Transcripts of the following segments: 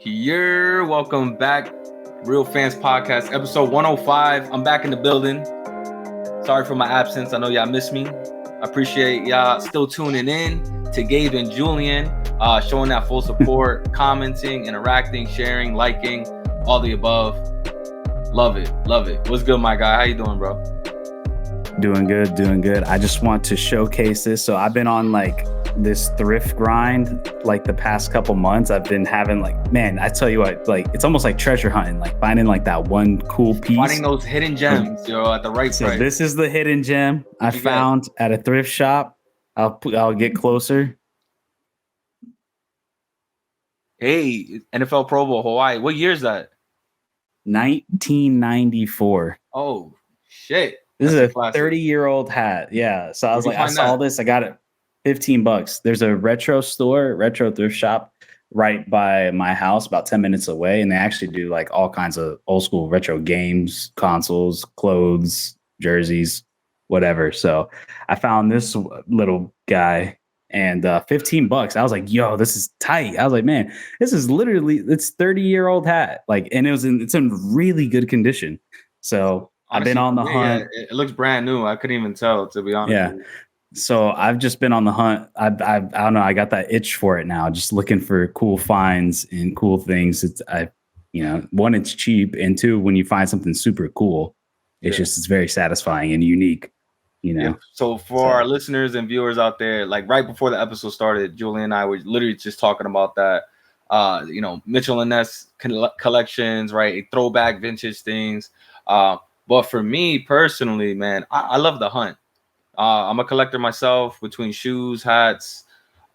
Welcome back. Real Fans Podcast, episode 105. I'm back in the building. Sorry for my absence. I know y'all miss me. I appreciate y'all still tuning in to Gabe and Julian, showing that full support, commenting, interacting, sharing, liking, all the above. Love it. What's good, my guy? How you doing, bro? Doing good. I just want to showcase this. So I've been on like this thrift grind like the past couple months. I've been having like, man, I tell you what, like it's almost like treasure hunting, like finding like that one cool piece. Finding those hidden gems, at the right so price. This is the hidden gem I found at a thrift shop. I'll get closer. Hey, NFL Pro Bowl Hawaii. What year is that? 1994. Oh, shit. This is a 30-year-old hat. Yeah. So I was like, I saw this. I got it. $15. There's a retro thrift shop right by my house, about 10 minutes away. And they actually do like all kinds of old school retro games, consoles, clothes, jerseys, whatever. So I found this little guy and $15. I was like, yo, this is tight. I was like, man, this is literally, it's 30-year-old hat. Like, and it's in really good condition. So honestly, I've been on the hunt. It looks brand new. I couldn't even tell, to be honest. Yeah. So I've just been on the hunt. I don't know. I got that itch for it now. Just looking for cool finds and cool things. One, it's cheap, and two, when you find something super cool, it's very satisfying and unique. Yeah. So for our listeners and viewers out there, like right before the episode started, Julie and I were literally just talking about that. Mitchell and Ness collections, right? Throwback vintage things. But for me personally, man, I love the hunt. I'm a collector myself, between shoes, hats,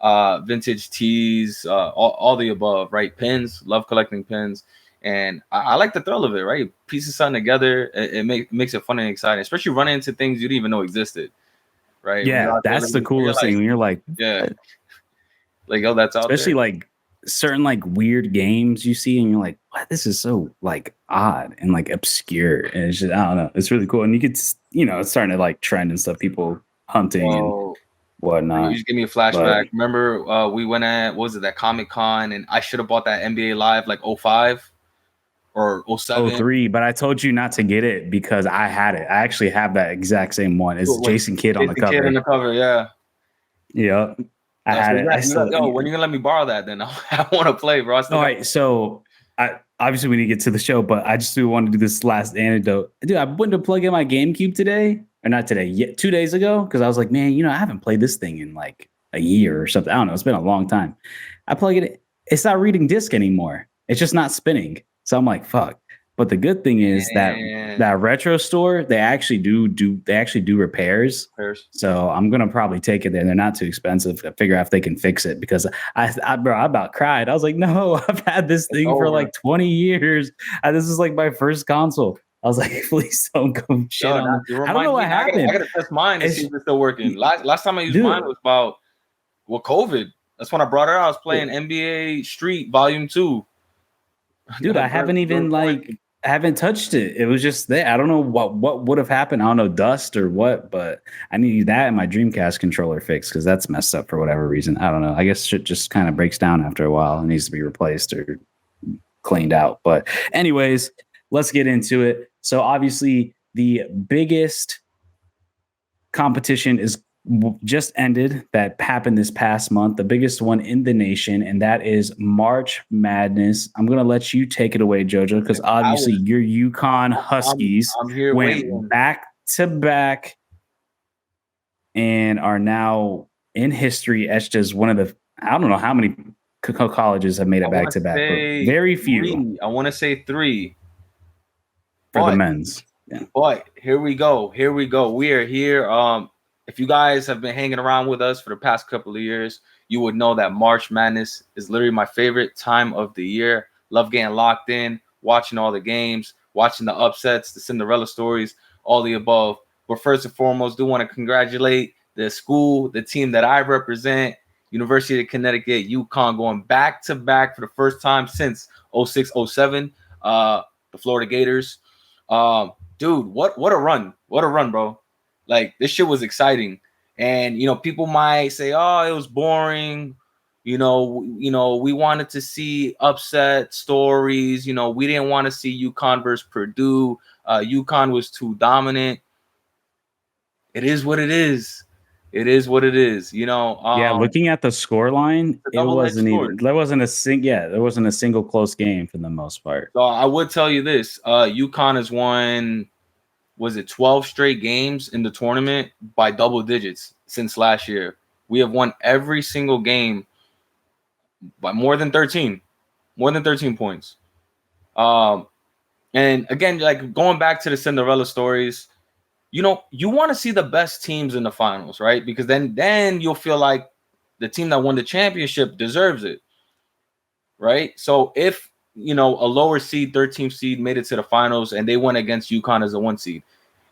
vintage tees, all the above, right? Pins, love collecting pins. And I like the thrill of it, right? Pieces something together, it makes it fun and exciting, especially running into things you didn't even know existed, right? Yeah, that's the coolest thing when you're like, yeah, like, oh, that's out there. Especially like certain like weird games you see and you're like, what, this is so like odd and like obscure, and it's just, I don't know, it's really cool. And you could, it's starting to like trend and stuff, people hunting and whatnot. You just give me a flashback. Remember we went at, what was it, that Comic-Con, and I should have bought that NBA Live like 05 or 07. 03, but I told you not to get it because I had it. I actually have that exact same one. It's Jason Kidd on the cover. Kidd on the cover, yeah. Yeah. I had it. When are you gonna let me borrow that then? I want to play, bro. All right, so obviously we need to get to the show, but I just do want to do this last anecdote. Dude, I went to plug in my GameCube today, or not today, 2 days ago, because I was like, man, I haven't played this thing in like a year or something. I don't know. It's been a long time. I plug it in. It's not reading disc anymore. It's just not spinning. So I'm like, fuck. But the good thing is that retro store, they actually do repairs. So I'm gonna probably take it there. They're not too expensive. I figure out if they can fix it, because I about cried. I was like, no, I've had this thing for like 20 years. This is like my first console. I was like, please don't go shit on me. I don't know what happened. I gotta test mine and see if it's still working. Last time I used mine was about COVID. That's when I brought it out. I was playing NBA Street Volume 2. Dude, I haven't even I haven't touched it. It was just there. I don't know what would have happened. I don't know, dust or what, but I need that and my Dreamcast controller fixed because that's messed up for whatever reason. I don't know. I guess shit just kind of breaks down after a while and needs to be replaced or cleaned out. But anyways, let's get into it. So obviously the biggest competition is just ended that happened this past month, the biggest one in the nation, and that is March Madness. I'm going to let you take it away, Jojo, because obviously your UConn Huskies went back to back and are now in history etched as one of the, I don't know how many colleges have made it back to back, but very few. I want to say 3 for the men's. Yeah. But here we go. We are here. If you guys have been hanging around with us for the past couple of years, you would know that March Madness is literally my favorite time of the year. Love getting locked in, watching all the games, watching the upsets, the Cinderella stories, all the above. But first and foremost, do want to congratulate the school, the team that I represent, University of Connecticut, UConn, going back to back for the first time since 06-07, the Florida Gators. Dude, what a run. What a run, bro. Like, this shit was exciting. And, people might say, oh, it was boring. We wanted to see upset stories. We didn't want to see UConn versus Purdue. UConn was too dominant. It is what it is. It is what it is. Looking at the score line, a double-edged sword. there wasn't a single close game for the most part. So I would tell you this: UConn has won, was it 12 straight games in the tournament by double digits since last year. We have won every single game by more than 13 points. And again, like going back to the Cinderella stories, you want to see the best teams in the finals, right? Because then you'll feel like the team that won the championship deserves it, right? So if a lower seed, 13th seed, made it to the finals and they went against UConn as a 1 seed,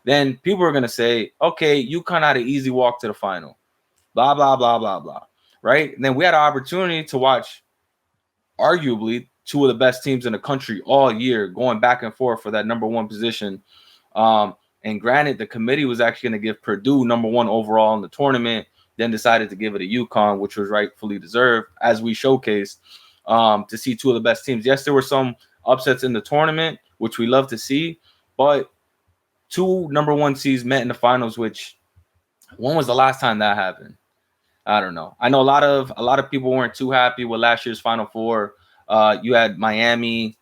then people are gonna say, okay, UConn had an easy walk to the final, blah blah blah blah blah, right? And then we had an opportunity to watch arguably two of the best teams in the country all year going back and forth for that number 1 position. And granted, the committee was actually going to give Purdue number 1 overall in the tournament, then decided to give it to UConn, which was rightfully deserved, as we showcased, to see two of the best teams. Yes, there were some upsets in the tournament, which we love to see, but two number 1 seeds met in the finals, which when was the last time that happened? I don't know. I know a lot of people weren't too happy with last year's Final Four. You had Miami,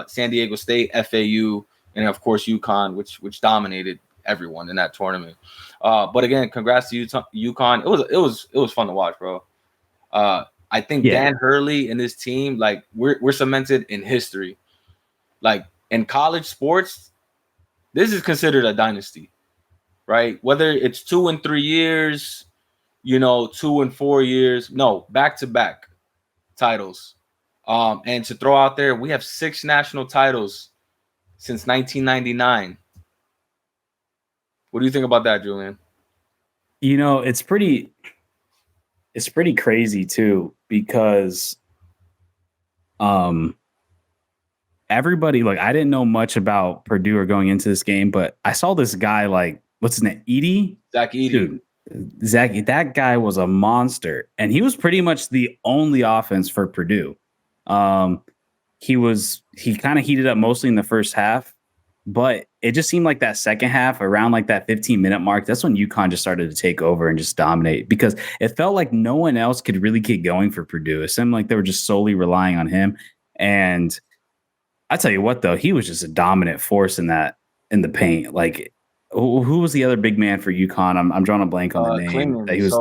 San Diego State, FAU, and of course UConn, which dominated everyone in that tournament. But again, congrats to UConn. It was fun to watch, bro. I think Dan Hurley and his team, like we're cemented in history. Like in college sports, this is considered a dynasty, right? Whether it's 2 and 3 years, 2 and 4 years, no, back-to-back titles. And to throw out there, we have 6 national titles since 1999. What do you think about that, Julian? It's pretty crazy too, because everybody, like, I didn't know much about Purdue or going into this game, but I saw this guy, like, what's his name? Edey? Zach Edey. Dude, that guy was a monster, and he was pretty much the only offense for Purdue. He kind of heated up mostly in the first half, but it just seemed like that second half, around like that 15-minute mark, that's when UConn just started to take over and just dominate, because it felt like no one else could really get going for Purdue. It seemed like they were just solely relying on him. And I tell you what, though, he was just a dominant force in the paint. Like, who was the other big man for UConn? I'm drawing a blank on the name. Clingan. He was,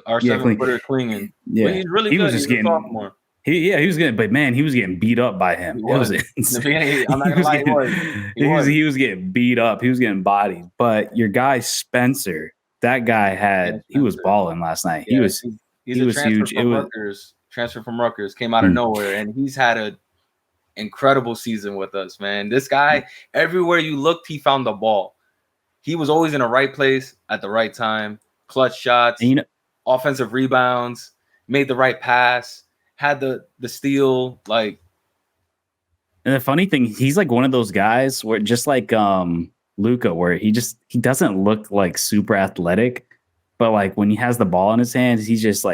our 7-footer Clingan. Yeah, but he's really good. Was just getting sophomore. He was getting, but man, he was getting beat up by him. He was. I'm not gonna lie, he was getting beat up. He was getting bodied. But your guy Spencer, that guy he was balling last night. Yeah, he was huge. Transfer from Rutgers, came out of nowhere, and he's had an incredible season with us, man. This guy, everywhere you looked, he found the ball. He was always in the right place at the right time. Clutch shots, offensive rebounds, made the right pass. Had the steal, like. And the funny thing, he's like one of those guys where, just like Luka, where he doesn't look like super athletic, but like when he has the ball in his hands, he just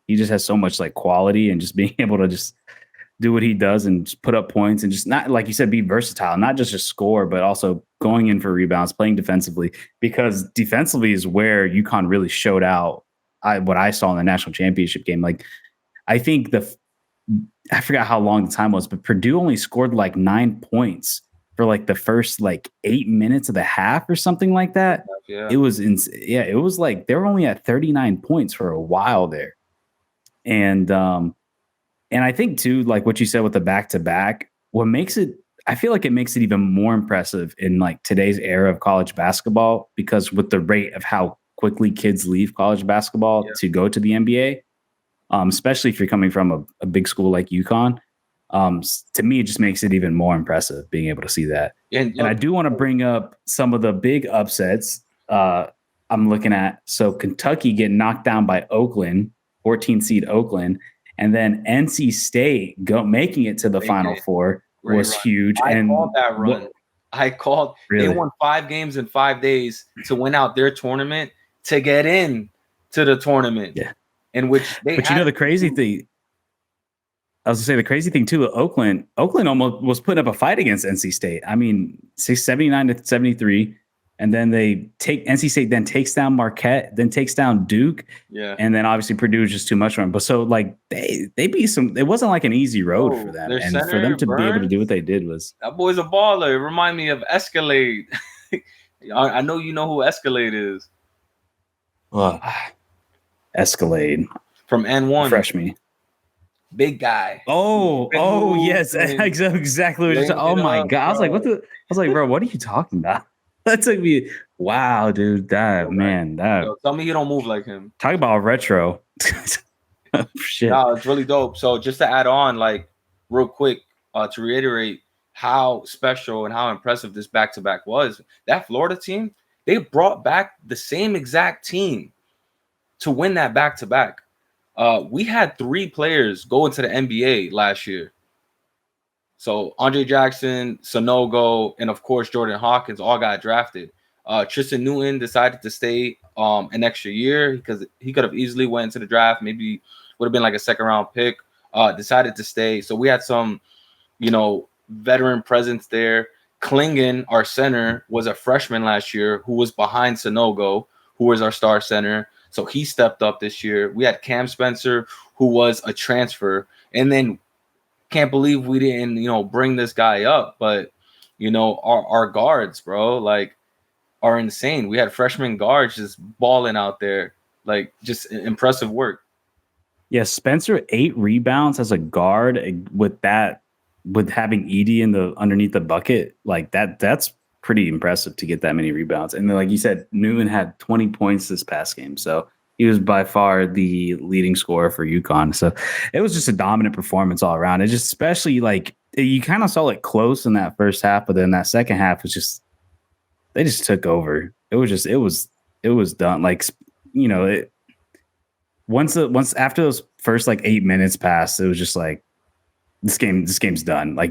has so much like quality, and just being able to just do what he does and just put up points, and just, not, like you said, be versatile, not just a score, but also going in for rebounds, playing defensively, because defensively is where UConn really showed out. What I saw in the national championship game, like, I think I forgot how long the time was, but Purdue only scored like 9 points for like the first like 8 minutes of the half or something like that. Yeah. It was it was like they were only at 39 points for a while there. And I think too, like what you said with the back-to-back, I feel like it makes it even more impressive in like today's era of college basketball, because with the rate of how quickly kids leave college basketball to go to the NBA, especially if you're coming from a big school like UConn, to me, it just makes it even more impressive being able to see that. And I do want to bring up some of the big upsets I'm looking at. So Kentucky getting knocked down by Oakland, 14 seed Oakland, and then NC State making it to the Final Four was huge. I called that run. Really? They won 5 games in 5 days to win out their tournament to get in to the tournament. Yeah. In which the crazy thing, I was gonna say the crazy thing too, Oakland almost was putting up a fight against NC State. I mean, 79-73, and then NC State then takes down Marquette, then takes down Duke, Yeah. and then obviously Purdue was just too much for them. But so like they beat some. It wasn't like an easy road for them, Their and for center, them to be able to Burns, do what they did was that boy's a baller. It remind me of Escalade. I know you know who Escalade is. Escalade From N1. Refresh me. Big guy. Oh, yes, exactly. What you're saying. Oh my god, I was like, I was like, bro, what are you talking about? That took me. Wow, dude, that man, that. Yo, tell me you don't move like him. Talk about retro. Shit. No, it's really dope. So just to add on, like real quick, to reiterate how special and how impressive this back-to-back was. That Florida team, they brought back the same exact team to win that back-to-back. We had 3 players go into the NBA last year. So Andre Jackson, Sonogo, and of course Jordan Hawkins all got drafted. Tristan Newton decided to stay an extra year because he could have easily went into the draft. Maybe would have been like a second-round pick. Decided to stay. So we had some, veteran presence there. Klingon, our center, was a freshman last year who was behind Sonogo, who was our star center. So he stepped up this year. We had Cam Spencer, who was a transfer. And then can't believe we didn't, bring this guy up. But, our guards, bro, like, are insane. We had freshman guards just balling out there. Like, just impressive work. Yeah, Spencer, 8 rebounds as a guard with having Edie underneath the bucket. Like, that's pretty impressive to get that many rebounds. And then, like you said, Newman had 20 points this past game. So he was by far the leading scorer for UConn. So it was just a dominant performance all around. It just, especially like you kind of saw it close in that first half, but then that second half was just, they just took over. It was done. Like, once after those first like 8 minutes passed, it was just like, this game's done. Like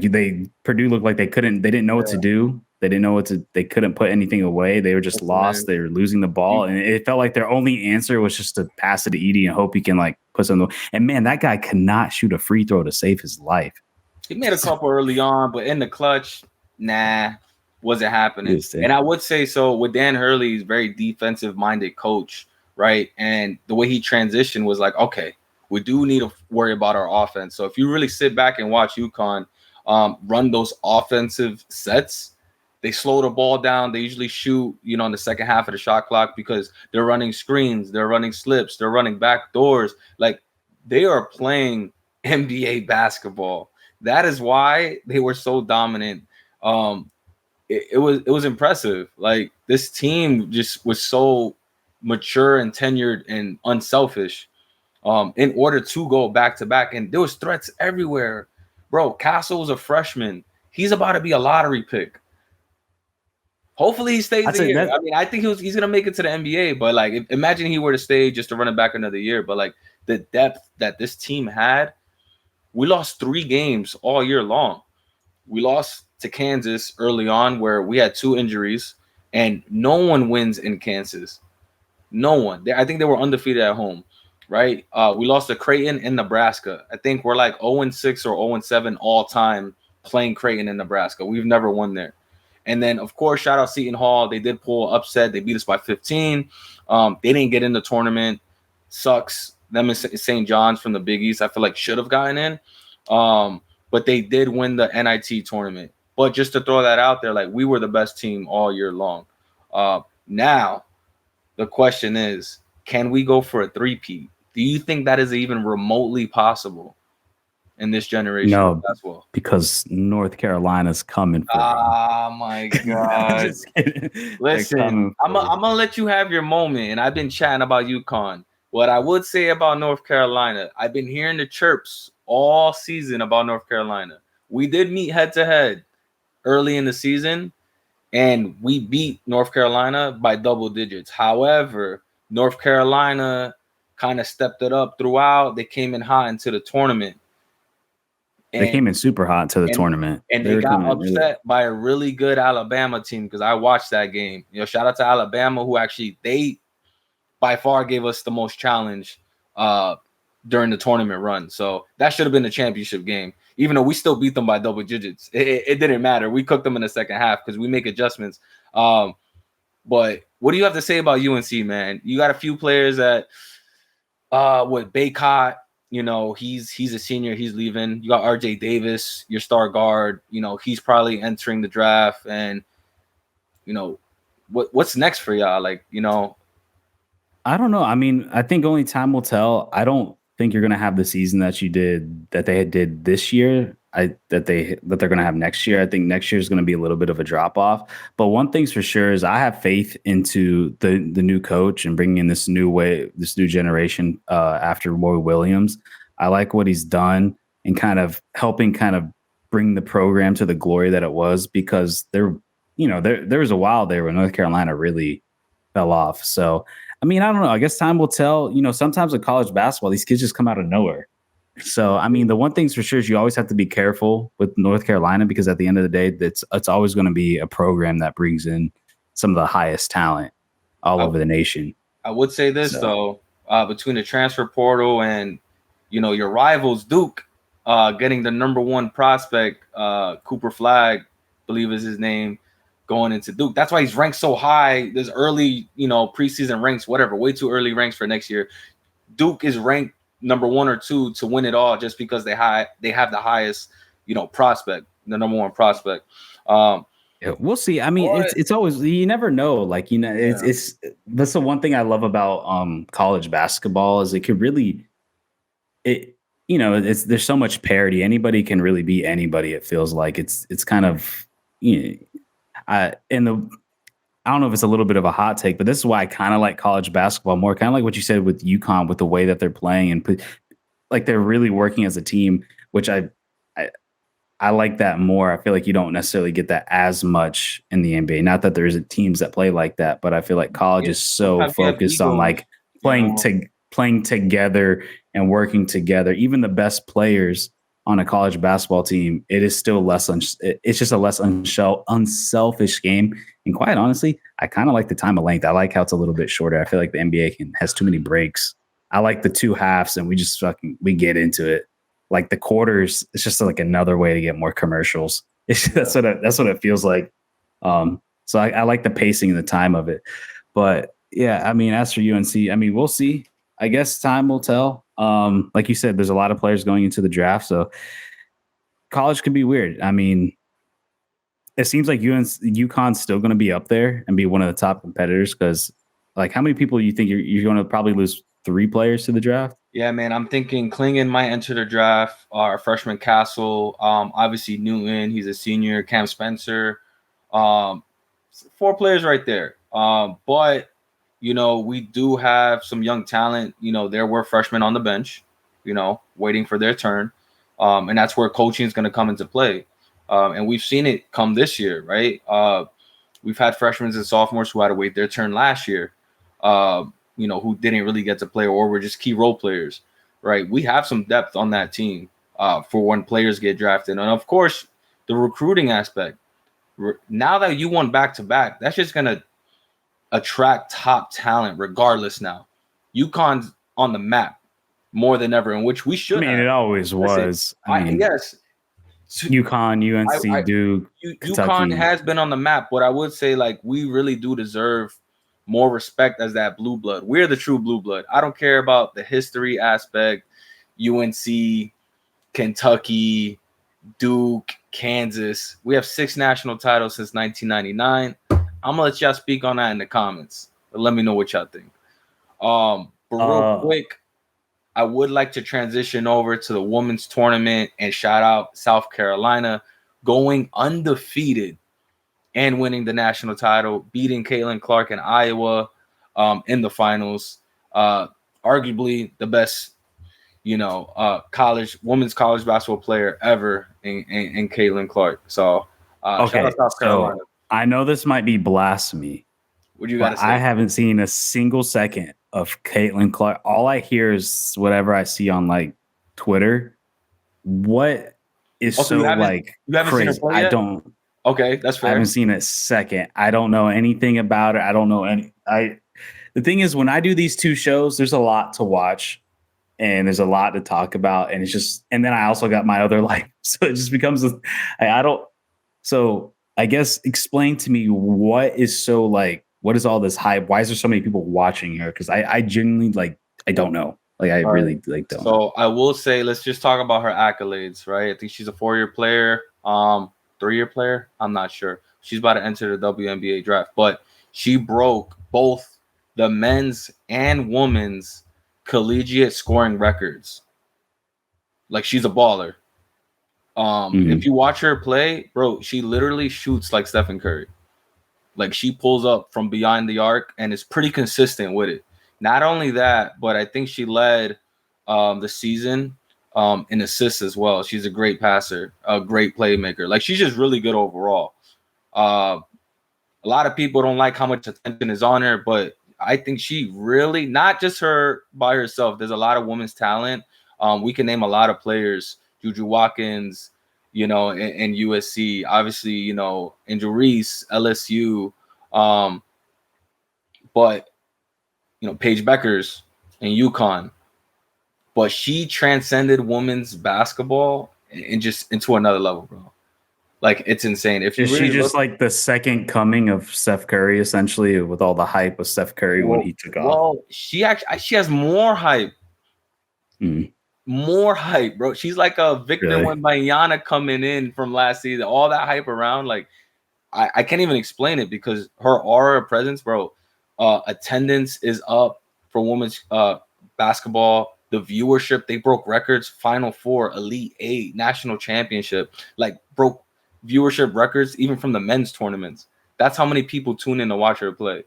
Purdue looked like they didn't know what to do. They didn't know they couldn't put anything away. They were just lost. They were losing the ball. And it felt like their only answer was just to pass it to Edie and hope he can like put something. And man, that guy cannot shoot a free throw to save his life. He made a couple early on, but in the clutch, wasn't happening. And I would say so with Dan Hurley, he's a very defensive minded coach, right? And the way he transitioned was like, okay, we do need to worry about our offense. So if you really sit back and watch UConn run those offensive sets, they slow the ball down. They usually shoot, in the second half of the shot clock because they're running screens, they're running slips, they're running back doors. Like, they are playing NBA basketball. That is why they were so dominant. It was impressive. Like, this team just was so mature and tenured and unselfish. In order to go back to back, and there was threats everywhere, bro. Castle was a freshman. He's about to be a lottery pick. Hopefully he stays a year. I mean, I think he's gonna make it to the NBA. But like, imagine he were to stay just to run it back another year. But like the depth that this team had, we lost 3 games all year long. We lost to Kansas early on, where we had 2 injuries, and no one wins in Kansas. No one. I think they were undefeated at home. Right, we lost to Creighton in Nebraska. I think we're like 0-6 or 0-7 all time playing Creighton in Nebraska. We've never won there. And then, of course, shout out Seton Hall. They did pull an upset. They beat us by 15. They didn't get in the tournament. Sucks. Them and St. John's from the Big East, I feel like should have gotten in. But they did win the NIT tournament. But just to throw that out there, like, we were the best team all year long. Now, the question is, can we go for a 3-peat? Do you think that is even remotely possible in this generation? No, because North Carolina's coming for him. My God. Listen, I'm gonna let you have your moment, and I've been chatting about UConn. What I would say about North Carolina, I've been hearing the chirps all season about North Carolina. We did meet head-to-head early in the season, and we beat North Carolina by double digits. However, North Carolina kind of stepped it up throughout. They came in hot into the tournament. They came in super hot to the tournament. And they got upset by a really good Alabama team because I watched that game. Shout out to Alabama, who actually, they by far gave us the most challenge during the tournament run. So that should have been the championship game. Even though we still beat them by double digits, it didn't matter. We cooked them in the second half because we make adjustments. But what do you have to say about UNC, man? You got a few players that, with Baycott, he's a senior, he's leaving. You got RJ Davis, your star guard. He's probably entering the draft, and what's next for y'all? I don't know. I mean, I think only time will tell. I don't think you're gonna have the season that they did this year. That they're gonna have next year. I think next year is gonna be a little bit of a drop off. But one thing's for sure is I have faith into the new coach and bringing in this new generation after Roy Williams. I like what he's done and kind of helping bring the program to the glory that it was, because there was a while there where North Carolina really fell off. So I mean, I don't know. I guess time will tell. Sometimes with college basketball, these kids just come out of nowhere. So, I mean, the one thing's for sure is you always have to be careful with North Carolina, because at the end of the day, it's always going to be a program that brings in some of the highest talent all over the nation. I would say this, though, between the transfer portal and, your rivals, Duke, getting the number one prospect, Cooper Flagg, I believe is his name, going into Duke. That's why he's ranked so high. There's early, preseason ranks, whatever, way too early ranks for next year. Duke is ranked number 1 or 2 to win it all, just because they have the highest, prospect, the number one prospect. Yeah, we'll see. I mean, it's always, you never know. It's that's the one thing I love about college basketball is it could really, there's so much parity. Anybody can really beat anybody. It feels like it's kind of, I don't know if it's a little bit of a hot take, but this is why I kind of like college basketball more. Kind of like what you said with UConn, with the way that they're playing and like they're really working as a team, which I like that more. I feel like you don't necessarily get that as much in the NBA. Not that there isn't teams that play like that, but I feel like college is so focused on like playing together and working together. Even the best players on a college basketball team, it is still it's just a less unselfish game. And quite honestly, I kind of like the time of length. I like how it's a little bit shorter. I feel like the NBA has too many breaks. I like the 2 halves and we get into it. Like the quarters, it's just like another way to get more commercials. That's what it feels like. So I like the pacing and the time of it. But yeah, I mean, as for UNC, I mean, we'll see. I guess time will tell. Like you said, there's a lot of players going into the draft, so college could be weird. I mean, it seems like UConn's still going to be up there and be one of the top competitors, because, like, how many people do you think you're going to probably lose 3 players to the draft? Yeah, man, I'm thinking Klingon might enter the draft. Our freshman Castle, obviously Newton, he's a senior. Cam Spencer, 4 players right there. But we do have some young talent. There were freshmen on the bench, waiting for their turn. And that's where coaching is going to come into play. And we've seen it come this year, right? We've had freshmen and sophomores who had to wait their turn last year, who didn't really get to play or were just key role players, right? We have some depth on that team for when players get drafted. And, of course, the recruiting aspect. Now that you won back-to-back, that's just going to attract top talent regardless now. UConn's on the map more than ever, in which we should. I mean, it always was. Yes. UConn, UNC, Duke, Kentucky. UConn has been on the map, but I would say, like, we really do deserve more respect as that blue blood. We're the true blue blood. I don't care about the history aspect. UNC, Kentucky, Duke, Kansas. We have 6 national titles since 1999. I'm gonna let y'all speak on that in the comments. But let me know what y'all think. But real quick, I would like to transition over to the women's tournament and shout out South Carolina going undefeated and winning the national title, beating Caitlin Clark in Iowa in the finals. Arguably the best, women's college basketball player ever in Caitlin Clark. So shout out South Carolina. So I know this might be blasphemy. What do you got to say? I haven't seen a single second of Caitlin Clark. All I hear is whatever I see on like Twitter. What is you haven't crazy? Seen her play yet? I don't. Okay, that's fair. I haven't seen a second. I don't know anything about it. I don't know any. The thing is, when I do these 2 shows, there's a lot to watch, and there's a lot to talk about. And it's just, and then I also got my other life. So it just becomes, I don't, so I guess explain to me what is so like, what is all this hype? Why is there so many people watching here? Because I genuinely like, I don't know. Like, I All really right. like don't know. So I will say, let's just talk about her accolades, right? I think she's a 4-year player, 3-year player. I'm not sure. She's about to enter the WNBA draft, but she broke both the men's and women's collegiate scoring records. Like, she's a baller. If you watch her play, bro, she literally shoots like Stephen Curry. Like, she pulls up from behind the arc and is pretty consistent with it. Not only that, but I think she led the season in assists as well. She's a great passer, a great playmaker. Like, she's just really good overall. A lot of people don't like how much attention is on her, but I think she really, not just her by herself, there's a lot of women's talent. We can name a lot of players, Juju Watkins, and USC, obviously, Angel Reese, LSU, but, Paige Beckers and UConn. But she transcended women's basketball and just into another level, bro. Like, it's insane. If you Is really she just look, like the second coming of Steph Curry, essentially, with all the hype of Steph Curry when he took off? well, she has more hype. More hype, bro. She's like a Victor Wembanyama coming in from last season. All that hype around, like, I can't even explain it because her aura presence, bro. Attendance is up for women's basketball. The viewership, they broke records. Final Four, Elite Eight, National Championship, like, broke viewership records even from the men's tournaments. That's how many people tune in to watch her play.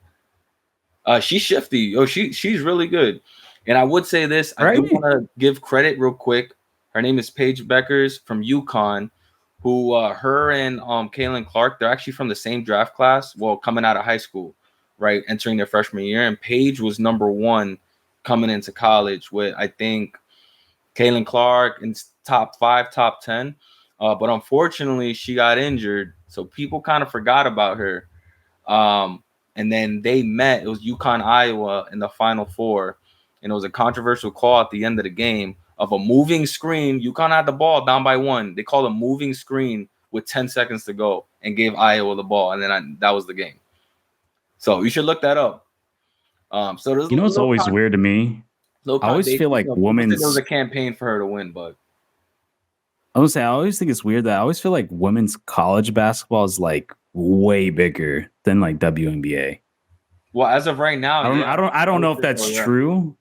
She's shifty. She's really good. And I would say this, I do want to give credit real quick. Her name is Paige Beckers from UConn, who her and Caitlin Clark, they're actually from the same draft class. Well, coming out of high school, right, entering their freshman year. And Paige was number 1 coming into college with, I think, Caitlin Clark in top 5, top 10. But unfortunately, she got injured, so people kind of forgot about her. And then they met. It was UConn, Iowa in the Final Four. And it was a controversial call at the end of the game of a moving screen. UConn had the ball down by 1. They called a moving screen with 10 seconds to go and gave Iowa the ball. And then that was the game. So you should look that up. So there's, it's always weird to me. I always feel like women's. There was a campaign for her to win, but I would say I always think it's weird that I always feel like women's college basketball is like way bigger than like WNBA. Well, as of right now, I don't know if that's true,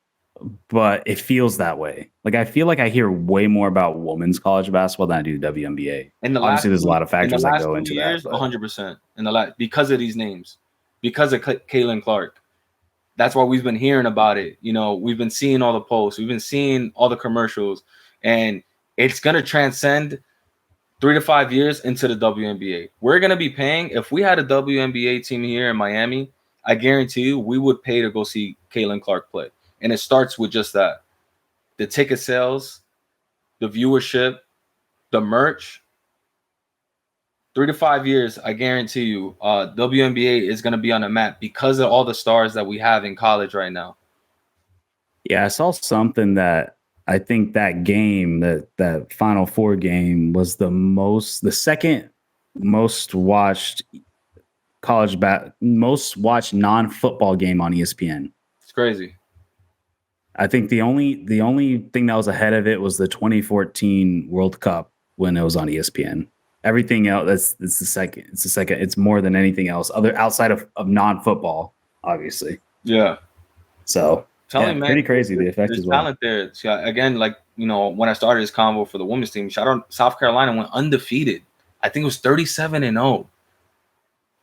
but it feels that way. Like, I feel like I hear way more about women's college basketball than I do WNBA. And obviously, there's a lot of factors that go into that. 100% in the last, because of these names, because of Caitlin Clark. That's why we've been hearing about it. We've been seeing all the posts, we've been seeing all the commercials, and it's gonna transcend 3 to 5 years into the WNBA. We're gonna be paying. If we had a WNBA team here in Miami, I guarantee you we would pay to go see Caitlin Clark play. And it starts with just that. The ticket sales, the viewership, the merch. 3 to 5 years, I guarantee you, WNBA is going to be on the map because of all the stars that we have in college right now. Yeah, I saw something that I think that game, that Final Four game, was the second most watched most watched non-football game on ESPN. It's crazy. I think the only thing that was ahead of it was the 2014 World Cup when it was on ESPN. Everything else, it's the second. It's more than anything else outside of non-football, obviously. Yeah. So pretty crazy the effect as well. Talent there. So again, like, when I started this convo for the women's team, shout out South Carolina went undefeated. I think it was 37-0.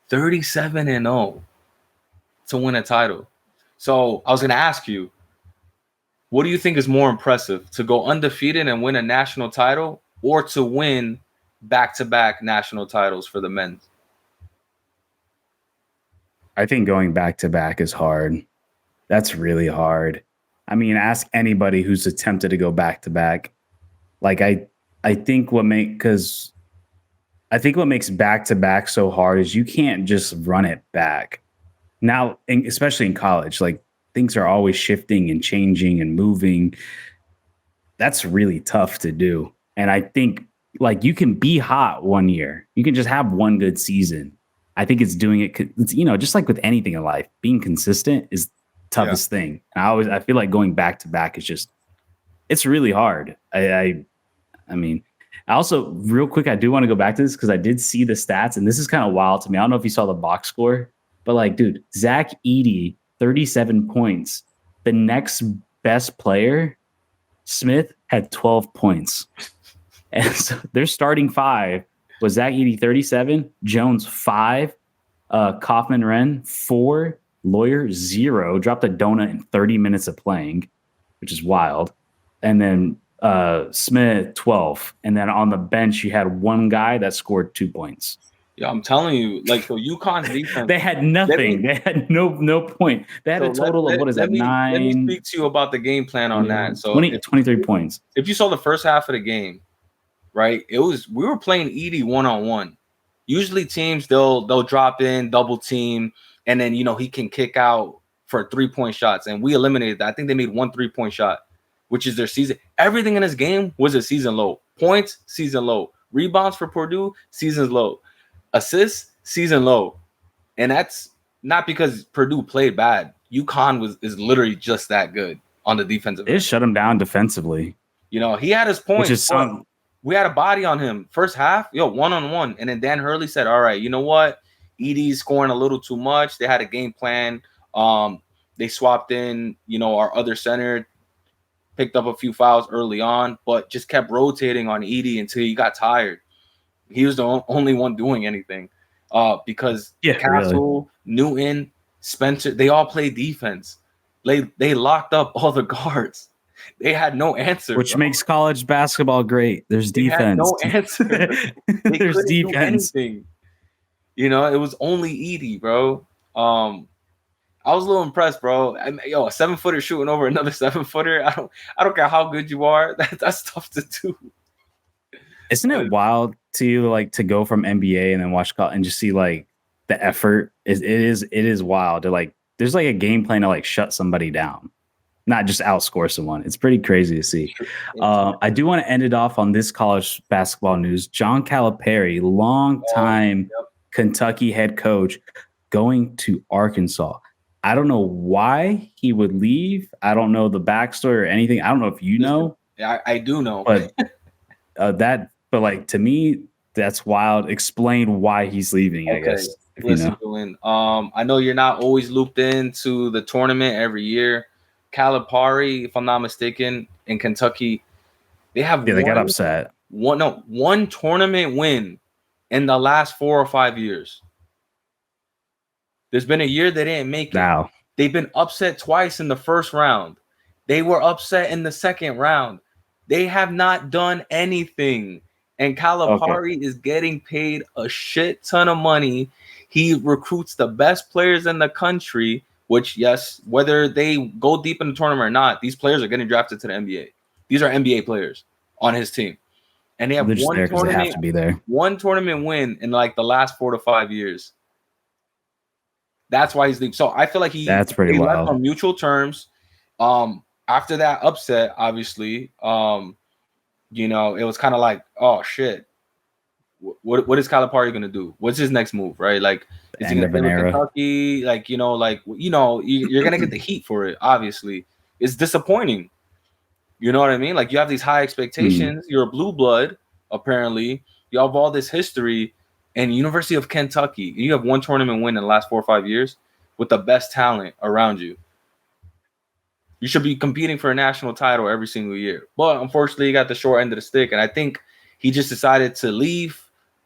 37-0 to win a title. So I was going to ask you, what do you think is more impressive, to go undefeated and win a national title, or to win back-to-back national titles for the men? I think going back-to-back is hard. That's really hard. I mean, ask anybody who's attempted to go back-to-back. Like, I think what makes back-to-back so hard is you can't just run it back. Now, especially in college, like, things are always shifting and changing and moving. that's really tough to do. And I think like you can be hot one year, you can just have one good season. I think it's doing it, it's, just like with anything in life, being consistent is the toughest thing. And I feel like going back to back is just, it's really hard. I mean, I also real quick, I do want to go back to this because I did see the stats, and this is kind of wild to me. I don't know if you saw the box score, but like, dude, Zach Edey, 37 points. The next best player, Smith, had 12 points. And so their starting five was Zach Edey, 37, Jones, 5, Kaufman Wren, 4, Lawyer, 0, dropped a donut in 30 minutes of playing, which is wild. And then Smith, 12. And then on the bench, you had one guy that scored 2 points. Yeah, I'm telling you, like, so UConn's defense. They had nothing. They had no point. They had a total of, 9? Let me speak to you about the game plan on that. So 23 points. If you saw the first half of the game, right, we were playing Edey one-on-one. Usually teams, they'll drop in, double team, and then, he can kick out for 3-point shots. And we eliminated that. I think they made 1 3-point shot, which is their season. Everything in this game was a season low. Points, season low. Rebounds for Purdue, season low. Assists, season low. And that's not because Purdue played bad. UConn is literally just that good on the defensive end. It shut him down defensively. He had his points. Which is we had a body on him. First half, one-on-one. And then Dan Hurley said, all right, you know what? Edey's scoring a little too much. They had a game plan. They swapped in, our other center, picked up a few fouls early on, but just kept rotating on Edey until he got tired. He was the only one doing anything because Castle, Newton, Spencer, they all played defense. They locked up all the guards. They had no answer. Which makes college basketball great. There's defense. No answer. There's defense. It was only Edey, bro. I was a little impressed, bro. A 7-footer shooting over another 7-footer. I don't care how good you are. That's tough to do. Isn't it wild to you, like, to go from NBA and then watch college and just see like the effort? It is wild to like. There's like a game plan to like shut somebody down, not just outscore someone. It's pretty crazy to see. I do want to end it off on this college basketball news. John Calipari, longtime Kentucky head coach, going to Arkansas. I don't know why he would leave. I don't know the backstory or anything. I don't know if you know. Yeah, I do know. But but like, to me, that's wild. Explain why he's leaving, I guess. Listen, I know you're not always looped into the tournament every year. Calipari, if I'm not mistaken, in Kentucky, they have they got upset. One tournament win in the last 4 or 5 years. There's been a year they didn't make it. Now they've been upset twice in the first round. They were upset in the second round. They have not done anything. And Calipari is getting paid a shit ton of money. He recruits the best players in the country, which, yes, whether they go deep in the tournament or not, these players are getting drafted to the NBA. These are NBA players on his team. And they have one tournament win in like the last 4 to 5 years. That's why he's leaving. So I feel like that's pretty wild. Left on mutual terms. After that upset, obviously, it was kind of like, oh shit, what is Calipari gonna do? What's his next move, right? Like, is he gonna play with Kentucky? Like, you're gonna get the heat for it. Obviously, it's disappointing. You know what I mean? Like, you have these high expectations. You're a blue blood, apparently. You have all this history. And University of Kentucky, you have one tournament win in the last 4 or 5 years with the best talent around you. You should be competing for a national title every single year. But unfortunately, he got the short end of the stick. And I think he just decided to leave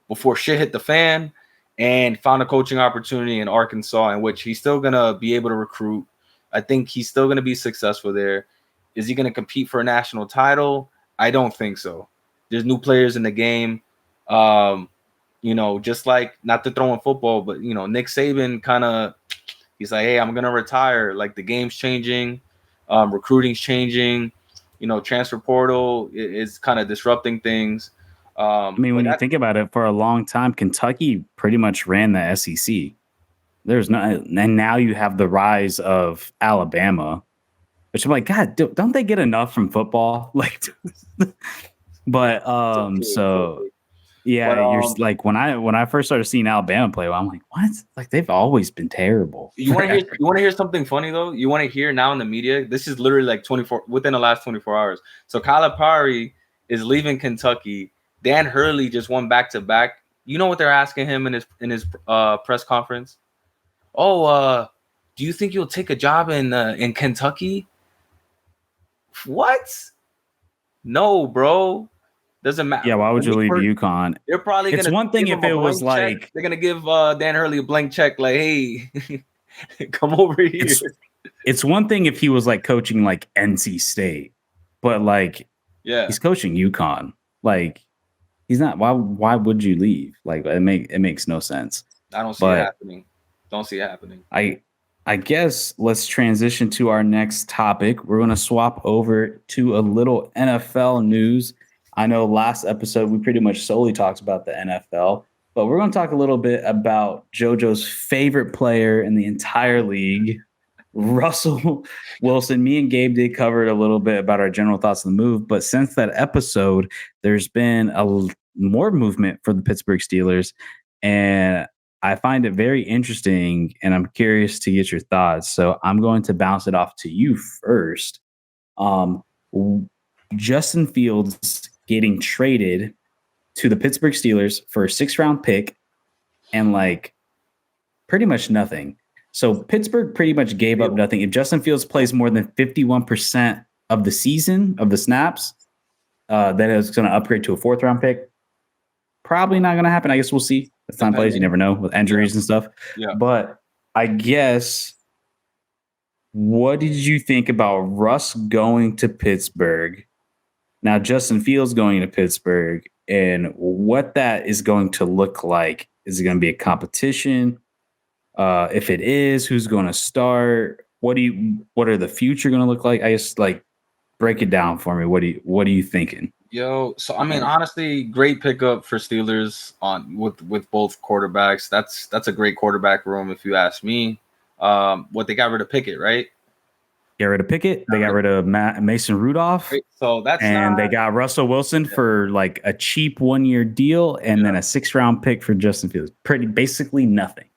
before shit hit the fan and found a coaching opportunity in Arkansas, in which he's still going to be able to recruit. I think he's still going to be successful there. Is he going to compete for a national title? I don't think so. There's new players in the game. Just like, not to throw in football, but, Nick Saban he's like, hey, I'm going to retire. Like, the game's changing. Recruiting's changing. Transfer portal is kind of disrupting things. When you think about it, for a long time, Kentucky pretty much ran the SEC. And now you have the rise of Alabama. Which I'm like, God, don't they get enough from football? Like, but So true, so so true. yeah, But you're like when I first started seeing Alabama play, I'm like, what? Like they've always been terrible. you want to hear something funny though? You want to hear now in the media? This is literally like 24 within the last 24 hours. So Calipari is leaving Kentucky. Dan Hurley just won back to back. You know what they're asking him in his press conference? Oh, do you think you'll take a job in Kentucky? What? No, bro. Doesn't matter. Yeah, why would When you we leave first, UConn? they're probably It's gonna one thing give if him a it was blank check. like They're gonna give Dan Hurley a blank check, like, hey, come over here. it's one thing if he was like coaching like NC State, but like Yeah, he's coaching UConn. Like he's not. Why would you leave? Like it makes no sense. I don't see it But happening. Don't see it happening. I guess let's transition to our next topic. We're going to swap over to a little NFL news. I know last episode we pretty much solely talked about the NFL, but we're going to talk a little bit about JoJo's favorite player in the entire league, Russell Wilson. Me and Gabe did cover a little bit about our general thoughts on the move, but since that episode, there's been more movement for the Pittsburgh Steelers, and I find it very interesting, and I'm curious to get your thoughts. So I'm going to bounce it off to you first. Um, Justin Fields getting traded to the Pittsburgh Steelers for a 6th-round pick and like pretty much nothing. So Pittsburgh pretty much gave up nothing. If Justin Fields plays more than 51% of the season of the snaps, then it's going to upgrade to a 4th-round pick. Probably not going to happen. I guess we'll see. It's time plays. You never know with injuries and stuff. Yeah. But I guess, what did you think about Russ going to Pittsburgh? Now, Justin Fields going to Pittsburgh, and what that is going to look like. Is it going to be a competition? If it is, who's going to start? What are the future going to look like? I just like break it down for me. What are you thinking? Yo, so I mean, honestly, great pickup for Steelers on with both quarterbacks. That's a great quarterback room, if you ask me. What they got rid of Pickett, right? Get rid of Pickett. They got rid of Mason Rudolph. Right. So they got Russell Wilson for like a cheap 1-year deal, and then a 6th-round pick for Justin Fields. Basically nothing.